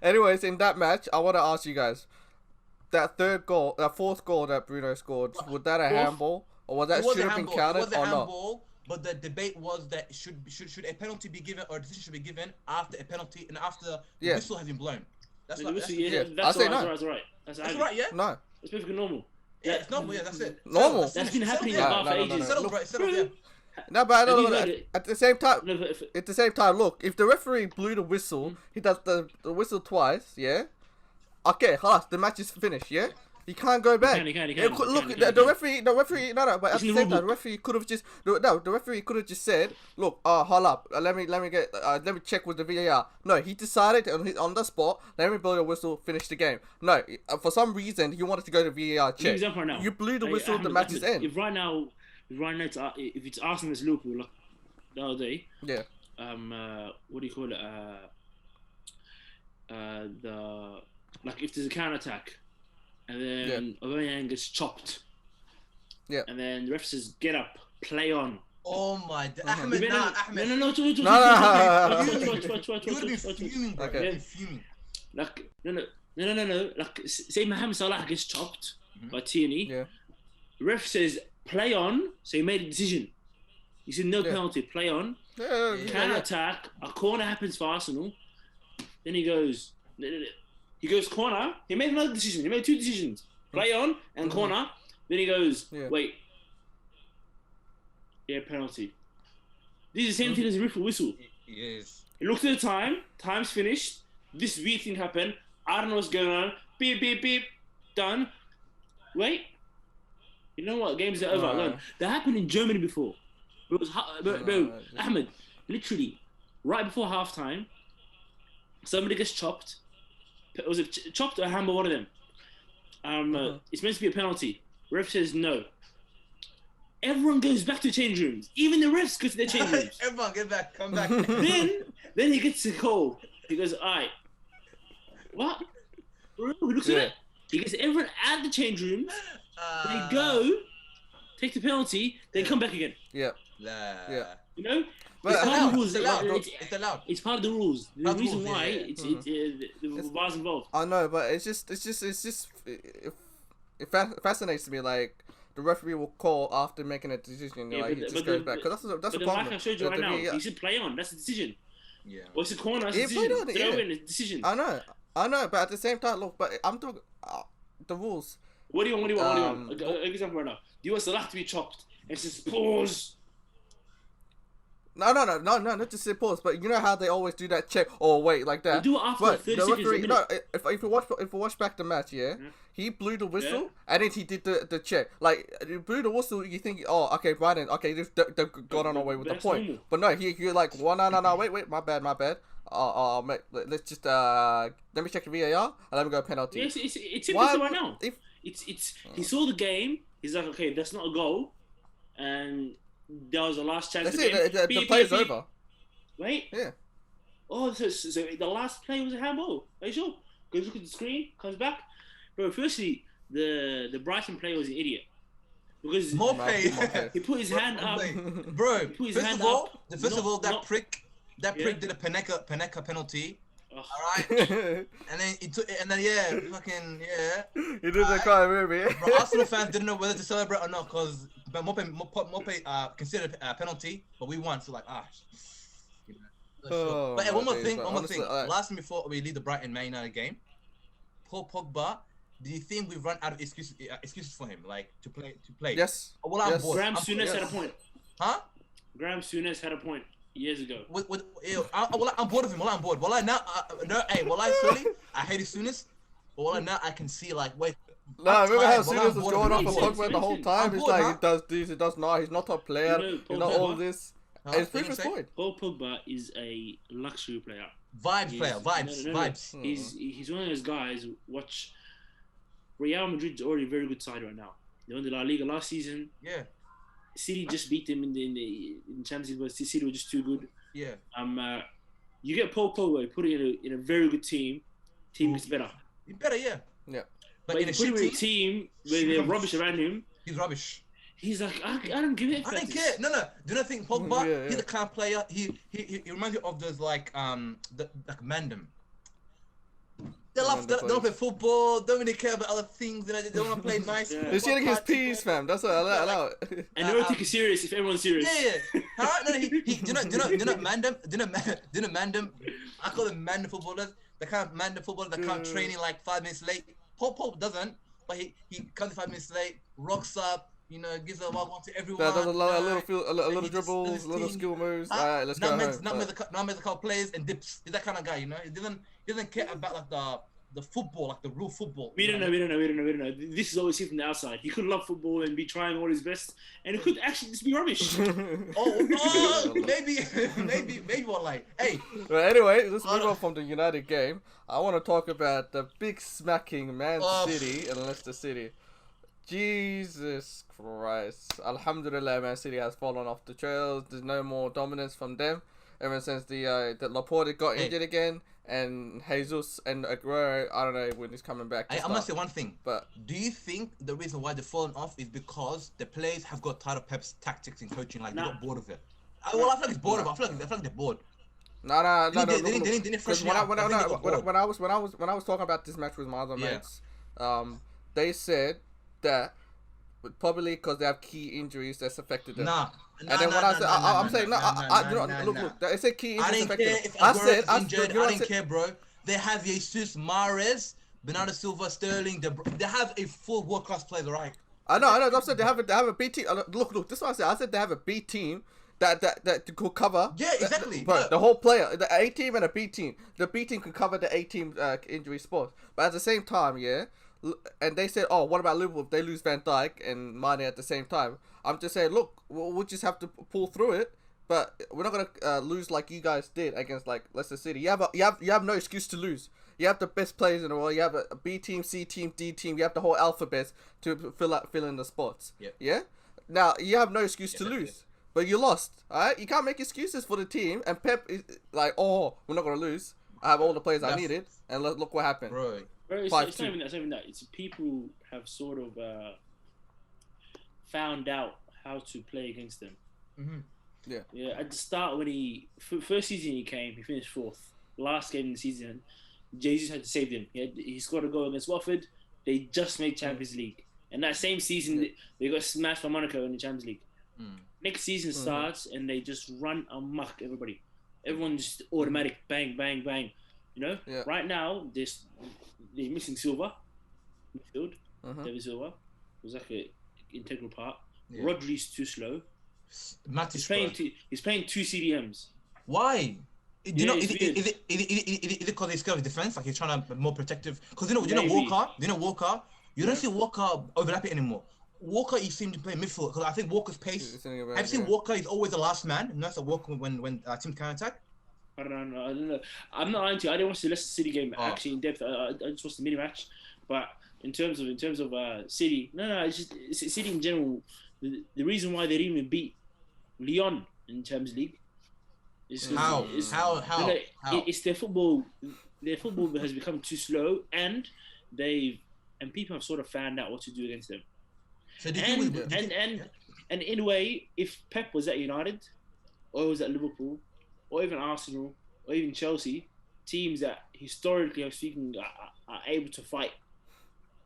Anyways, in that match, I want to ask you guys, that fourth goal that Bruno scored, was that a handball? Or was that It was should a have been handball. It counted was a or not? handball, but the debate was that should a penalty be given or a decision should be given after a penalty and after the Yeah. whistle has been blown. That's The what. whistle, yeah. that's I say all right, no. that's right. That's right. Yeah. No. It's perfectly normal. Yeah, it's normal. Yeah, that's it. Normal. That's been happening Settle, about for No, no, no, ages. no. Settle, bro. Settle, yeah. No, but I Have don't you know. heard it? At the same time, No, but at the same time, look, if the referee blew the whistle, he does the whistle twice, yeah? Okay, halas, the match is finished, yeah? He can't go back. He can. Look, He the can. referee, no, but at It's the in same the time, the rule referee could have just, the referee could have just said, look, hold up, let me check with the VAR. No, he decided on the spot, let me blow the whistle, finish the game. No, for some reason, he wanted to go to VAR Give me an check. example right now. You blew the whistle, the Ahmed, match is Ahmed, end. If right now if it's Arsenal versus Liverpool, like the other day, Yeah. what do you call it? Like if there's a counter attack, and then Aubameyang gets chopped. Yeah. And then the ref says, "Get up, play on." Oh my God, Uh-huh. Ahmed, nah, Ahmed. No. No. You would be fuming, bro. Okay. You'd be fuming. Like no. Like say Mohamed Salah gets chopped by Tierney. Yeah. Ref says play on, so he made a decision. He said no Yeah. penalty, play on. Yeah. Counter attack, a corner happens for Arsenal. Then he goes corner. He made another decision. He made two decisions: play on and corner. Then he goes, wait, penalty. This is the same thing as a referee whistle. Yes. He looked at the time. Time's finished. This weird thing happened. I don't know what's going on. Beep, beep, beep. Done. Wait. You know what? Games are over. No. That happened in Germany before. It was bro, Ahmed, literally, right before halftime, somebody gets chopped. Was it chopped or handball? One of them. It's meant to be a penalty. Ref says no. Everyone goes back to the change rooms. Even the refs go to their change rooms. Everyone, get back, come back. then he gets a call. He goes, alright. What? He looks at it. He gets everyone at the change rooms. They go, take the penalty, then come back again. Yeah. Yeah. You know? But It's part of the rules. It's allowed. It's part of the rules. The Part of the reason rules, why yeah. the VAR's involved. I know, but it's just it fascinates me. Like the referee will call after making a decision, Yeah, like he just goes back because that's But a the problem. like I showed you right now, he said play on. That's the decision. Yeah. Or it's a corner. That's He the played decision. on it, Throw yeah. in a decision. I know, but at the same time, look, but I'm talking the rules. What do you want? An example right now. Do you want Salah to be chopped? And it says pause. No, not just say pause, but you know how they always do that check. Oh wait, like that. They do it after But 30 the seconds. referee, a no, minute. if you watch back the match, he blew the whistle and then he did the check. Like you blew the whistle, you think, oh, okay, right then, okay, they've got on away with the that's point. normal. But no, you're like, well, no, wait, my bad. Mate, let's just let me check the VAR and let me go penalty. Yes, it's simple Why right would- now. if- He saw the game. He's like, okay, that's not a goal, and that was the last chance. That's of the game. it. The Beep, play's beep, beep. over. Wait. Yeah. Oh, so the last play was a handball. Are you sure? Goes look at the screen, comes back. Bro, firstly, the Brighton player was an idiot because More No, pay. okay. he put his hand up. Bro, put his first hand of all, up. that Not- prick Yeah. did a Paneka penalty. Ugh. All right, and then he took, and then fucking You did the kind of movie. Bro, Arsenal fans didn't know whether to celebrate or not because Mope considered a penalty, but we won, so like Oh, but hey, one my more days, thing, but one more honestly, thing. like- Last thing before we leave the Brighton Man United game, Paul Pogba. Do you think we've run out of excuses for him, like to play? Yes. Oh, well, I'm Yes. bored. Graham I'm- Souness had a yes. point. Huh? Graham Souness had a point years ago. I'm bored of him. I'm bored. Well, I now, no, hey, well, I sorry, I hate as soon as, but well, now I can see like, wait, No, remember how tired, serious was going on for bored. Pogba the whole time? I'm He's bored, like, man. he does this, he does not. He's not top player. You know, He's not all Pogba? this. Huh? And it's You proof gonna is say? point. Paul Pogba is a luxury player. Vibes player, vibes, No. vibes. He's one of those guys. Watch, Real Madrid's already a very good side right now. They won the La Liga last season. Yeah, City just beat them in Champions League, but City were just too good. yeah. You get Paul Pogba, put it in a very good team gets better. You better, yeah. Yeah. But But in a you put him shit in a team, team where they're rubbish around him. he's rubbish. He's like, I don't give it. I don't care. No. Do you not think Pogba? Yeah, yeah. He's the kind of player. He reminds me of those like Mandem. They love play football. Don't really care about other things. They want to play nice. Yeah. He's getting his peas, fam. That's what I allow it. And they don't take it serious if everyone's serious. Yeah. Alright, no, do you know Mandem? Do you know Mandem? I call them Mandem footballers. The kind of Mandem footballers that come training like 5 minutes late. Pop doesn't, but he comes 5 minutes late, rocks up, gives a welcome to everyone. Does a little he just dribbles, does his little thing. skill moves. Alright, let's go home. Not with a couple players and dips. He's that kind of guy, He doesn't care about like the football, like the real football. We don't know. This is always seen from the outside. He could love football and be trying all his best, and it could actually just be rubbish. Maybe what like, hey. But anyway, let's move on from the United game. I want to talk about the big smacking Man City and Leicester City. Jesus Christ. Alhamdulillah, Man City has fallen off the trails. There's no more dominance from them ever since the Laporte got injured again. And Jesus and Aguero, I don't know when he's coming back. I must say one thing. But do you think the reason why they've fallen off is because the players have got tired of Pep's tactics and coaching? Like they got bored of it. I feel like it's bored of it. I feel like they're bored. No. They didn't freshen it up. When I was talking about this match with my other mates, they said that probably because they have key injuries that's affected them. And then when I'm saying look, they said key injuries affected them. I said, injured. I didn't care, bro. They have Jesus, Mahrez, Bernardo Silva, Sterling. They have a full world class players, right? I know. I said they have a B team. Look. This is what I said. I said they have a B team that could cover. Yeah, exactly. But the whole player, the A team and a B team. The B team can cover the A team injury spots. But at the same time, and they said, oh, what about Liverpool if they lose Van Dijk and Mane at the same time? I'm just saying, look, we'll just have to pull through it. But we're not gonna lose like you guys did against like Leicester City. You have no excuse to lose. You have the best players in the world. You have a B team, C team, D team. You have the whole alphabet to fill in the spots. Yep. Yeah. Now you have no excuse to lose, but you lost. All right. You can't make excuses for the team. And Pep is like, oh, we're not gonna lose. I have all the players I needed, and look what happened. Bro, it's not even that. It's people have sort of found out how to play against them. Mm-hmm. Yeah. At the start, when first season he came, he finished 4th. Last game of the season, Jesus had to save them. He scored a goal against Watford. They just made Champions League, and that same season they got smashed by Monaco in the Champions League. Next season starts and they just run amok. Everyone just automatic bang, bang, bang. Right now they're missing Silva, midfield. David Silva was like an integral part. Yeah. Rodri's too slow. He's playing 2 CDMs. Why? Is it because he's scared of defense? Like he's trying to be more protective? Because Walker. You don't see Walker overlapping anymore. Walker, you seem to play midfield because I think Walker's pace. Have you seen Walker? He's always the last man. And that's a Walker when teams counter attack. I don't know. I'm not lying to you. I didn't watch the Leicester City game actually in depth. I just watched the mini match. But in terms of City, it's just City in general. The reason why they didn't even beat Lyon in Champions League is how? It's their football. Their football has become too slow, and people have sort of found out what to do against them. So and in a way, if Pep was at United, or was at Liverpool, or even Arsenal, or even Chelsea, teams that historically I'm speaking are able to fight.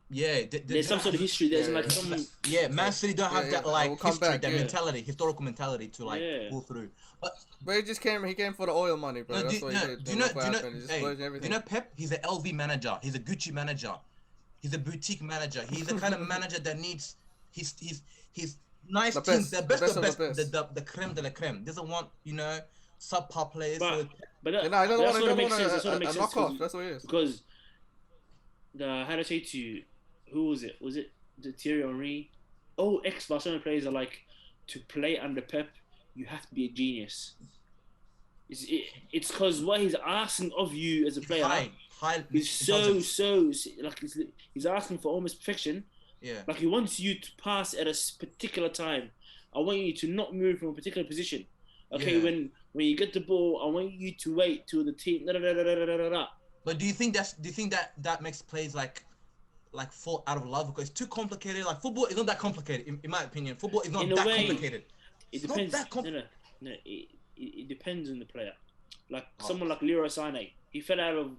Yeah, there's some sort of history. There's Man City don't have that history, that mentality, historical mentality to pull through. But he came for the oil money, bro. That's what he did. Do you know Pep? He's an LV manager. He's a Gucci manager. He's a boutique manager. He's the kind of manager that needs his nice teams, the best, the creme de la creme. Doesn't want subpar players. But that sort of makes sense. That's what it is. Because how do I say to you? who was it? Was it Thierry Henry? Oh, ex-Barcelona players are like, to play under Pep, you have to be a genius. It's because what he's asking of you as a player is so like he's asking for almost perfection. Yeah. Like he wants you to pass at a particular time. I want you to not move from a particular position. Okay, when you get the ball, I want you to wait till the team. But do you think that makes plays like fall out of love because it's too complicated? Like football is not that complicated, in my opinion. Football is not that complicated. It depends. No. It depends on the player. Like someone like Leroy Sané, he fell out of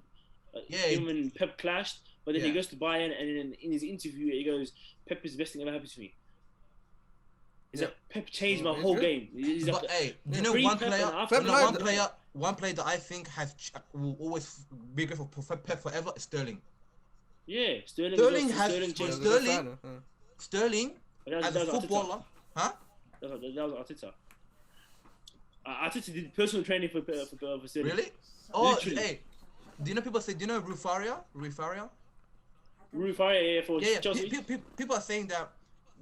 him and Pep clashed, but then he goes to Bayern, and then in his interview he goes, "Pep is the best thing ever happened to me." Is that Pep changed my whole game? But hey, you know one player that I think will always be great for Pep forever is Sterling. Yeah, Sterling as a footballer, huh? That was Arteta. Arteta did personal training for Sterling. Really? Oh, literally. Hey, do you know people say? Do you know Rui Faria, for Chelsea. People are saying that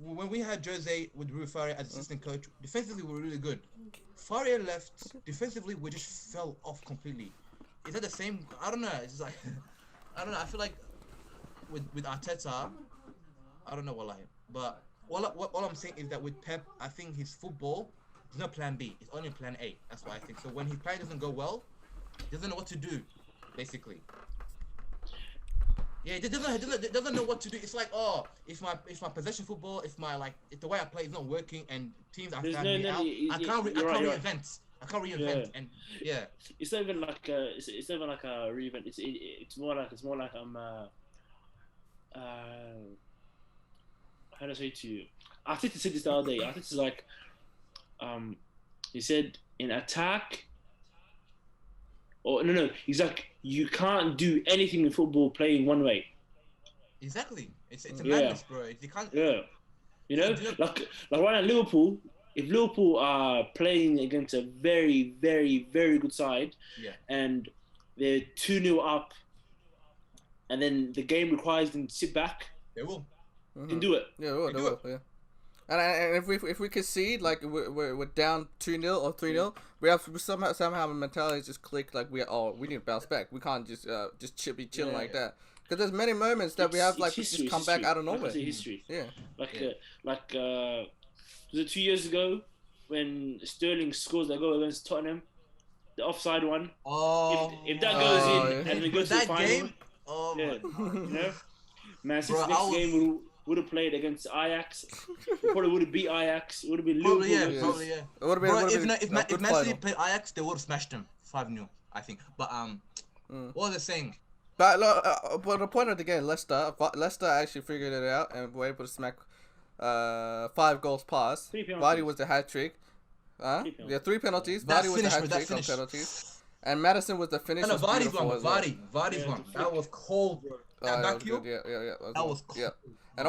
when we had Jose with Rui Faria as assistant coach, defensively we were really good. Faria left, defensively we just fell off completely. Is that the same? I don't know. It's just like I don't know. I feel like with Arteta, I don't know what but all I'm saying is that with Pep, I think his football. There's no plan B. It's only plan A. That's what I think. So when his plan doesn't go well, he doesn't know what to do, basically. Yeah, he doesn't know what to do. It's like, oh, if my possession football, if the way I play is not working and teams are finding me out, I can't reinvent. I can't reinvent. And yeah, it's not even like it's not even like a reinvent. It's more like how do I say to you? I think I said this the other day. I think it's like. He said in attack, he's like, you can't do anything in football playing one way. Exactly. It's a madness, bro. You can't. Yeah. You know, like right now, Liverpool. If Liverpool are playing against a very, very, very good side, and they're 2-0 up, and then the game requires them to sit back, they will. They can do it. Yeah, they will. Yeah. And if we concede, like we're down 2-0 or 3-0, we have somehow our mentality just click like we need to bounce back. We can't just be chilling like that. Because there's many moments that we have like just come back out of nowhere. Like history. Yeah. Was it 2 years ago when Sterling scores that goal against Tottenham, the offside one? Oh. If that goes in and it goes to the final, game? Oh my God. You know, Man City's next game would have played against Ajax. Probably would have beat Ajax. It would have been Liverpool. Probably. If Man City played Ajax, they would have smashed them 5-0, I think. But what was I saying? But the point of the game, Leicester actually figured it out and were able to smack 5 goals past. Vardy was the hat trick. 3 penalties. Vardy was the hat trick on penalties. And Madison was the finish. No, Vardy's one. Vardy's one. That was cold, bro. That was cold. Yeah. And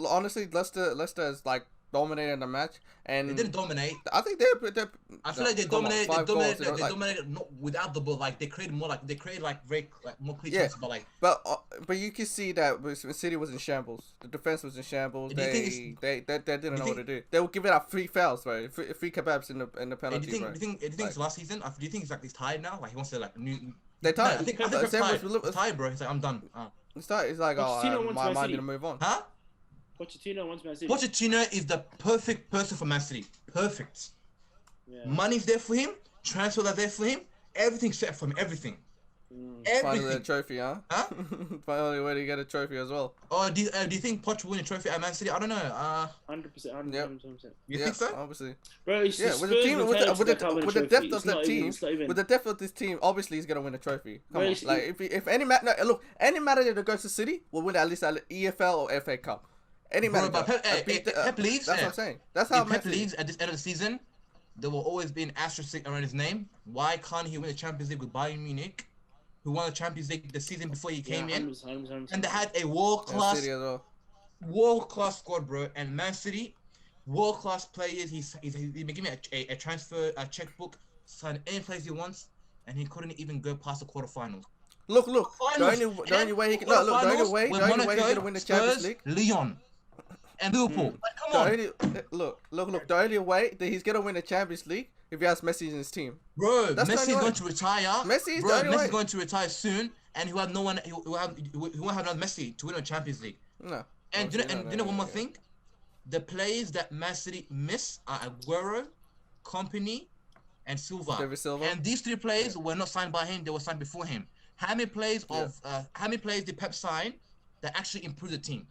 honestly, Leicester is like dominated the match, and they didn't dominate. I think I feel like they dominated. They dominated not without the ball. Like they created more. Like they created very more clean chances. But you can see that City was in shambles. The defense was in shambles. They didn't know what to do. They were giving out 3 fouls, bro. 3 kebabs in the penalty. Do you think it's last season? Do you think he's tired now? Like he wants to like new. They tired. I think tired, bro. He's like, I'm done. He's like, I need to move on. Huh? Pochettino wants Man City. Pochettino is the perfect person for Man City. Perfect. Yeah. Money's there for him. Transfers are there for him. Everything's set for him. Everything. Finally a trophy, huh? Finally, where do you get a trophy as well? Oh, do you think Poch will win a trophy at Man City? I don't know. 100%. You think so? Obviously. Bro, with the depth of the team, with the depth of this team, obviously he's gonna win a trophy. Come on, like if any manager that goes to City will win at least an EFL or FA Cup. Any manager. Pep leaves. That's what I'm saying. That's how Pep leaves at this end of the season. There will always be an asterisk around his name. Why can't he win the Champions League with Bayern Munich, who won the Champions League the season before he came in? 100%. And they had a world-class squad, bro. And Man City, world-class players. He's been giving a transfer checkbook, sign any players he wants, and he couldn't even go past the quarterfinals. Look. The Finals. only way he can. Quarter Look. The finals only way with he's Monaco, gonna win the Champions Spurs, League. Lyon, and Liverpool. Like, come The on, only look. The only way that he's gonna win the Champions League if he has Messi in his team. bro. That's the Messi's only way. going to retire. Messi's Bro, the only way. Messi's going to retire soon, and he will have no one. He won't have another Messi to win a Champions League. No. And do you know one more thing? The players that Man City miss are Aguero, Company, and Silva. David Silva. And these three players were not signed by him; they were signed before him. How many players did Pep sign that actually improved the team?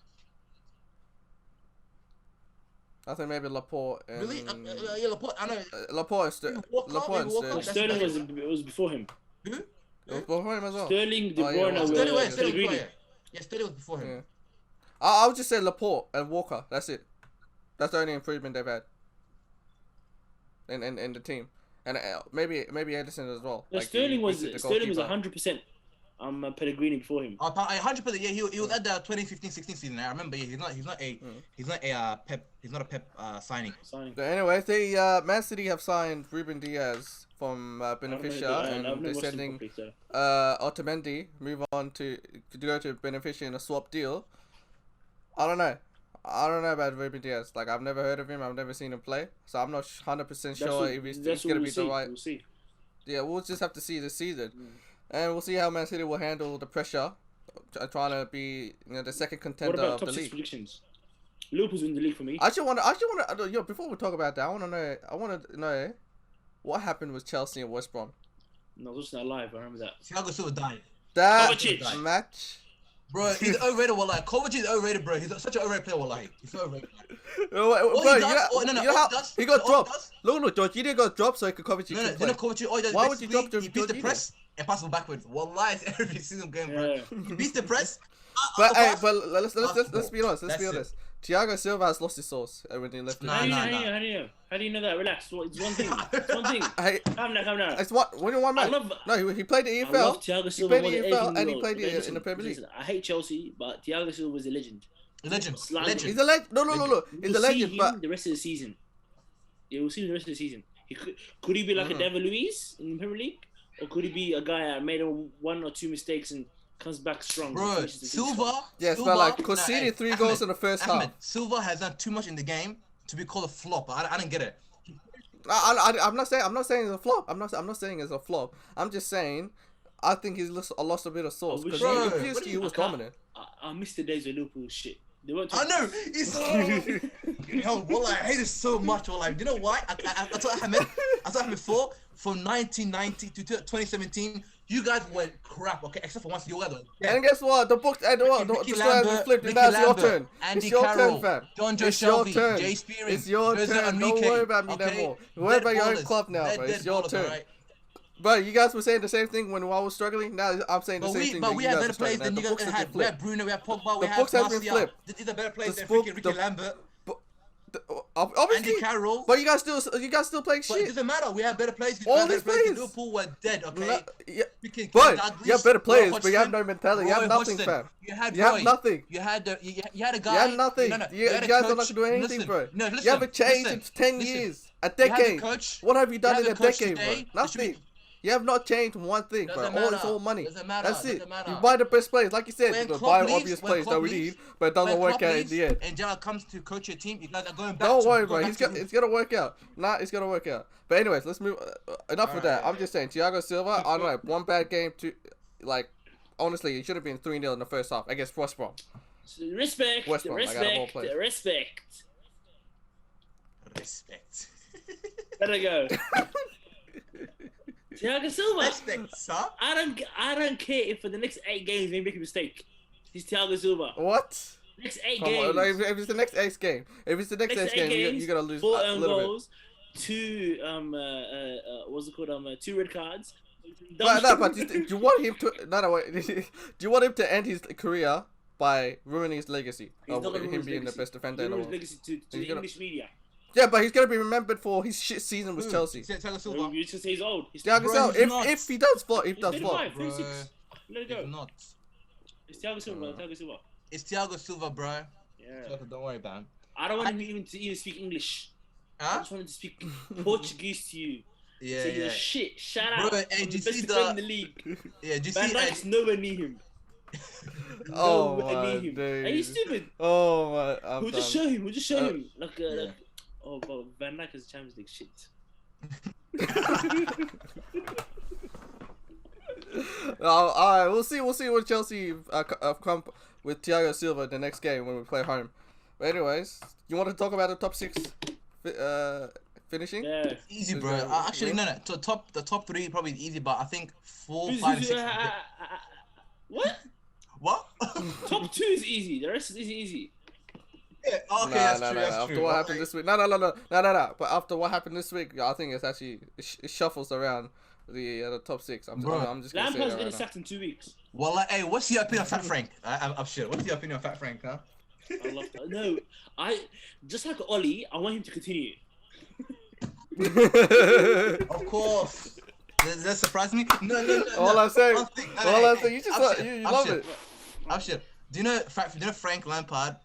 I think maybe Laporte and... Really? Yeah, Laporte. I know. Laporte and Walker. Sterling. It was before him. Who? It was before him as well. Sterling, De Bruyne, Sterling was Pellegrini. Yeah, Sterling was before him. Yeah. I would just say Laporte and Walker. That's it. That's the only improvement they've had. In the team, and maybe Edison as well. No, Like Sterling was the 100%. Pellegrini before him. 100%. Yeah, he was at the 2015-16 season. I remember. Yeah, he's not a Pep signing. But anyway, they Man City have signed Ruben Diaz from Beneficia, and they're sending Otamendi move on to go to Beneficia in a swap deal. I don't know about Ruben Diaz. Like, I've never heard of him. I've never seen him play, so I'm not 100% sure if he's gonna be the right. We'll see. Yeah, we'll just have to see this season. And we'll see how Man City will handle the pressure, trying to be the second contender What about of top the six league. predictions? Liverpool's in the league for me. I actually want to. Before we talk about that, I want to know what happened with Chelsea and West Brom. No, I was watching that live. I remember that. Thiago Silva died. That Kovacic. match. Bro, he's overrated. Wallahi, Kovacic is overrated, bro. He's such an overrated player. Wallahi, he's so overrated. He got dropped. Look, George, he didn't got dropped, so he could Kovacic. No, you know Kovacic. All he does. Why would you drop He beats the press and passes backwards. Wallahi, it's every single game, bro. Yeah. He beats the press. But let's be honest. Let's be honest. Thiago Silva has lost his sauce when he left. Nah. How do you know that? Relax. It's one thing. It's one thing. Calm down. It's one match. No, he played the EFL. I love Thiago Silva. He played the EFL and he played in the Premier League. Listen, I hate Chelsea, but Thiago Silva is a legend. Legend. He's a legend. No. He's a legend. But the rest of the season. Yeah, we'll see him the rest of the season. Could he be like a David Luiz in the Premier League, or could he be a guy that made one or two mistakes and comes back strong? Bro, Silva. Yes, but like conceded 3 goals in the first half. Silva has done too much in the game to be called a flop. I don't get it. I'm not saying it's a flop. I'm not saying it's a flop. I'm just saying I think he's lost a bit of sauce because he was dominant. I miss the days of Liverpool shit. They weren't. I know. It's I hate it so much. Wallah, you know why? I told Ahmed before. From 1990 to 2017, you guys went crap. Okay, except for once you guys. And guess what? The books and the squares will flip. Now it's your turn. Andy it's your Carroll, turn, fam. John Joe It's your Shelby, turn. Jay Spearing. It's your turn. Don't worry about me no more. Worry about your own club now, bro. It's your turn. But you guys were saying the same thing when I was struggling. Now I'm saying the same thing. But we have better players than you guys had. We have Bruno, we have Pogba, we have books have been flipped. These are better players than freaking Ricky Lambert. Obviously, Andy Carroll. But you guys still playing But it shit. doesn't matter. We have better players. All these players. Liverpool were dead. Okay. But you have better players, but you have no mentality. You have nothing, fam. You have nothing. You had a guy. You have nothing. You guys are not doing anything, bro. You haven't changed in 10 years. A decade. What have you done in a decade, bro? Nothing. You have not changed one thing, bro. It's all money. That's it. You buy the best players, like you said. You buy obvious players that we need, but it doesn't work out in the end. And Gerald comes to coach your team. You guys are going back. Don't worry, bro. It's gonna work out. It's gonna work out. But anyways, let's move. Enough of that. I'm just saying, Thiago Silva. I don't know. One bad game to, like, honestly, it should have been 3-0 in the first half against West Brom. Respect. West Brom. Respect. Better go. Thiago Silva. Respect, sir. I don't care if for the next 8 games they make a mistake. He's Thiago Silva. What? Next 8 games. Like, if it's the next 8 game, you're gonna lose 4 a little goals, bit. 2 what's it called? 2 red cards. But do you want him to? Do you want him to end his career by ruining his legacy of him being the best defender in the world? Legacy to the English media. Yeah, but he's gonna be remembered for his shit season with Chelsea. Thiago Silva. You just say he's old. Thiago Silva. If he does flop, Let it go. Not. It's Thiago Silva. It's Thiago Silva, bro. Yeah. Don't worry about him. I don't want him to even speak English. Huh? I just want him to speak Portuguese to you. Yeah, Saying yeah. shit. Shout Bro, out. hey, I'm did the you best see defender in the? the league. Yeah, did you Van see? Dijk's nowhere near him. Oh Nowhere near my him. days. Are you stupid? Oh my, I'm We'll done. just show him. Like, Yeah. oh, but Van Dijk is Champions League shit. All right, we'll see what Chelsea come with Thiago Silva the next game when we play home. But anyways, you want to talk about the top 6 finishing? Yeah. Easy, bro. Is that Actually, real? no. The top 3 probably easy, but I think 4, 5, and 6. What? What? Top 2 is easy. The rest is easy. Yeah, okay, Nah, that's nah, true. nah. That's After true. what But, happened like, this week, no. But after what happened this week, I think it's actually it shuffles around the top 6. I'm just gonna say Lampard's that getting right now. sacked in 2 weeks. well, like, hey, what's your opinion on Fat Frank? I'm sure. What's your opinion on Fat Frank, huh? I love that. No, just like Ollie, I want him to continue. Of course. Does that surprise me? No. All I'm saying, One thing- you just you love it. I'm sure. Do you know Frank Lampard?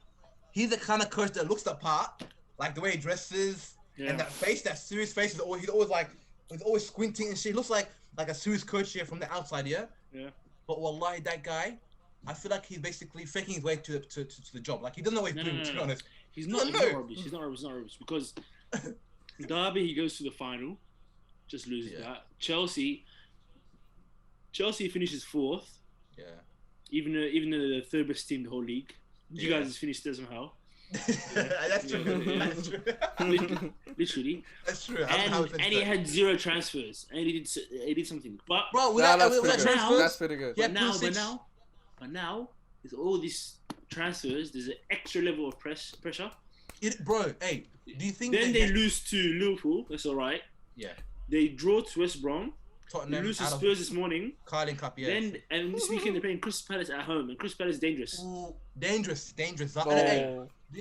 He's the kind of coach that looks the part, like the way he dresses and that face, that serious face. He's always squinting and shit. He looks like a serious coach here from the outside, yeah. Yeah. But wallahi, that guy, I feel like he's basically faking his way to the job. Like he doesn't know what he's doing. To be honest, He's not rubbish. He's not rubbish because Derby he goes to the final, just loses that. Chelsea finishes 4th. Yeah. Even though they're the 3rd best team in the whole league. You guys just finished there somehow. That's true. That's true. Literally. That's true. And he had 0 transfers, and he did something. But bro, That's pretty good. Yeah, but now, there's all these transfers. There's an extra level of pressure. Bro, hey, do you think? Then they lose to Liverpool. That's all right. Yeah. They draw to West Brom. Tottenham, They lose to Spurs this morning. Carling Cup, yeah. And this weekend they're playing Crystal Palace at home, and Crystal Palace is dangerous. Ooh, dangerous. Oh. Hey,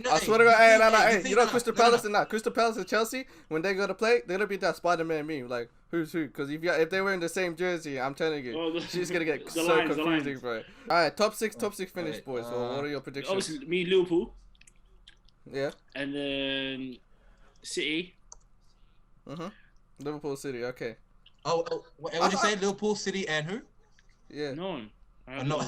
I swear to God, you know Crystal Palace and that Crystal Palace and Chelsea, when they go to play, they're gonna be that Spider-Man meme, like who's who? Because if they were in the same jersey, I'm telling you, she's gonna get so confusing, bro. All right, top six finish, boys. So what are your predictions? Obviously, me Liverpool. Yeah. And then City. Liverpool, City. Okay. Oh, what did you say? Liverpool, City, and who? Yeah. No one. No.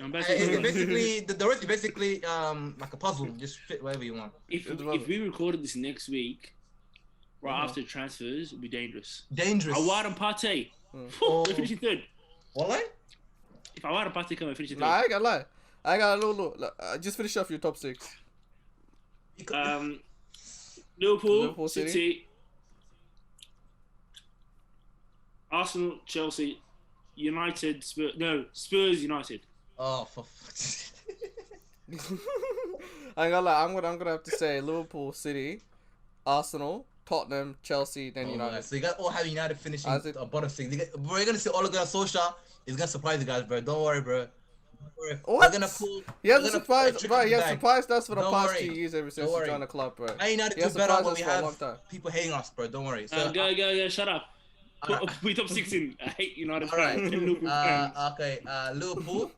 I'm basically, the rest is basically like a puzzle. Just fit whatever you want. If we recorded this next week, right after transfers, it'll be dangerous. Dangerous. Awad and Partey. We're finishing 3rd. What? If Awad and Partey come, we're finishing 3rd. Nah, I ain't gonna lie. I got a little. Just finish off your top 6. Liverpool, City, Arsenal, Chelsea, United, Spurs, United. Oh, for I ain't gonna lie. I'm gonna have to say Liverpool, City, Arsenal, Tottenham, Chelsea, then United. Man. So you guys all have United finishing bottom 6. Bro, you're gonna see Ole Gunnar Solskjaer is gonna surprise you guys, bro. Don't worry, bro. What? He hasn't surprised, bro. He has surprised us for the past 2 years ever since he joined the club, bro. Man United do better when we have people hating us, bro. Don't worry. So, go, shut up. We top 6 in. I hate United fans. Liverpool Okay, Liverpool.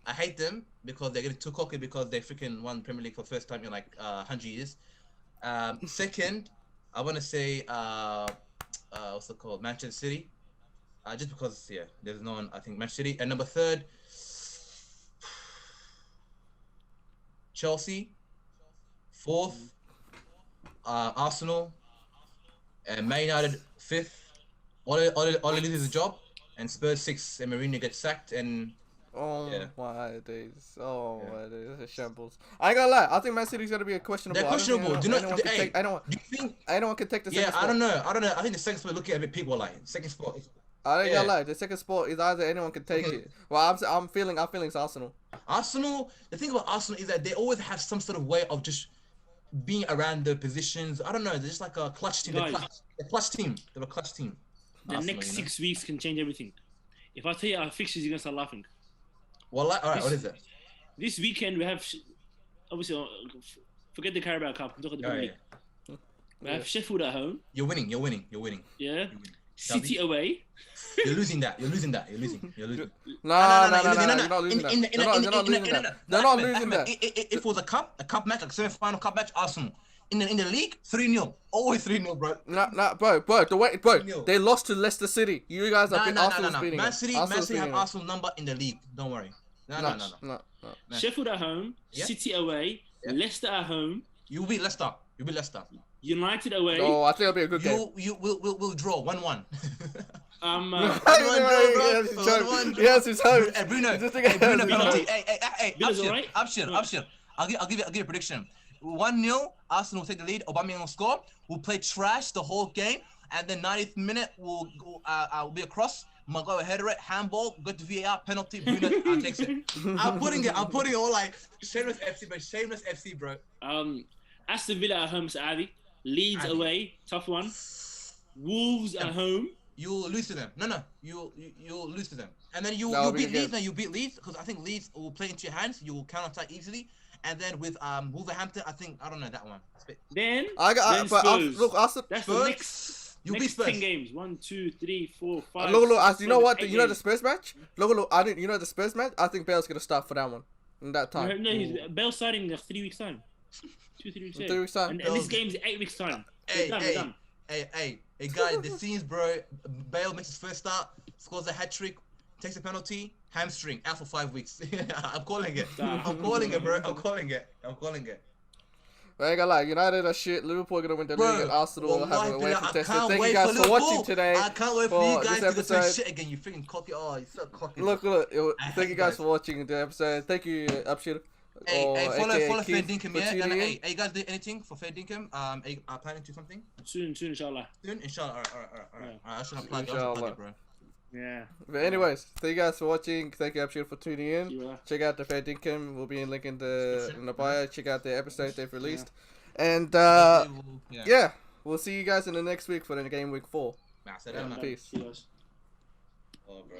I hate them because they're getting too cocky because they freaking won Premier League for the first time in like 100 years. Second, I want to say what's it called? Manchester City. Just because there's no one. I think Manchester City. And number 3rd, Chelsea. 4th, Arsenal. And Man United 5th. All loses a job, and Spurs 6th, and Mourinho gets sacked, and my days, my days, it's a shambles. I ain't gonna lie, I think Man City's gonna be a questionable. They're questionable. Do you know? Do you think anyone can take the second spot? I don't know. I think the second spot looking at a bit people like second spot. I ain't gonna lie, the second spot is either anyone can take it. Well, I'm feeling it's Arsenal. Arsenal. The thing about Arsenal is that they always have some sort of way of just being around the positions. I don't know. They're just like a clutch team. They're a clutch team. They're a clutch team. The next 6 weeks can change everything. If I tell you our fixtures, you're gonna start laughing. Well, alright, what is it? This weekend we have, obviously, forget the Carabao Cup. Talk about the Premier League. We have Sheffield at home. You're winning. Yeah. City away. You're losing that. You're losing. No, you're not losing that. They're not losing that. If it was a cup match, like semi-final cup match, Arsenal. in the league, 3-0. Always 3-0, bro. Nah, bro. The way, bro, 3-0. they lost to Leicester City. You guys have been Arsenal's beating Man them. City Arsenal's have beating them. Arsenal number in the league. Don't worry. No. No. Sheffield at home, Yeah. City away, Yeah. Leicester at home, You beat Leicester. United away. Oh, I think it'll be a good game. We'll draw 1-1. Yes, it's home. Hey, Bruno. Just Hey, Bruno Villa. penalty. Hey, Villa's alright? Abshir. I'll give you a prediction. 1-0. Arsenal will take the lead. Aubameyang will score. We'll play trash the whole game, and then 90th minute will be a cross. Maguire will header it, handball, go to VAR, penalty. Bruno takes it. I'm putting it all like shameless FC, bro. Aston Villa at home to Abbey. Leeds away, tough one. Wolves at home. You'll lose to them. No, you'll lose to them, and then you'll beat Leeds. No, you beat Leeds because I think Leeds will play into your hands. You will counter attack easily, and then with Wolverhampton, I don't know that one. Then Spurs. Look, Arsenal. that's the next. You beat Next Spurs. 10 games. 1, 2, 3, 4, 5. Look. You know what? 8 You know the games. Spurs match. Look. You know the Spurs match. I think Bale's gonna start for that one. In that time. No, Bell's starting in 3 weeks time. 2-3 weeks time. 3 weeks time. And this game's 8 weeks time. Hey, We're done. Hey, guys, the scenes, bro. Bale makes his first start, scores a hat trick, takes a penalty, hamstring, out for 5 weeks. I'm calling it. I'm calling it, bro. I'm calling it. I ain't gonna lie, United are shit. Liverpool are gonna win the league, and Arsenal will have a way contested. Thank you guys for watching today. I can't wait for you guys to go say shit again. You freaking cocky. Oh, you're so cocky. Look. Thank you guys for watching the episode. Thank you, Upshir. Hey, follow Keith, Fair Dinkum, for yeah? tuning in. Hey, you guys did anything for Fair Dinkum? Are you planning to do something? Soon, inshallah. Soon? Inshallah. Alright. I shouldn't plug Inshallah. it, bro. Yeah. But anyways, thank you guys for watching. Thank you, Upshir, for tuning in. You Check out the Fair Dinkum. We'll be in link in the bio. Check out the episode they've released. And yeah, we'll see you guys in the next week for the game week 4. Nah, say that, man. Peace. See you guys. Oh, bro.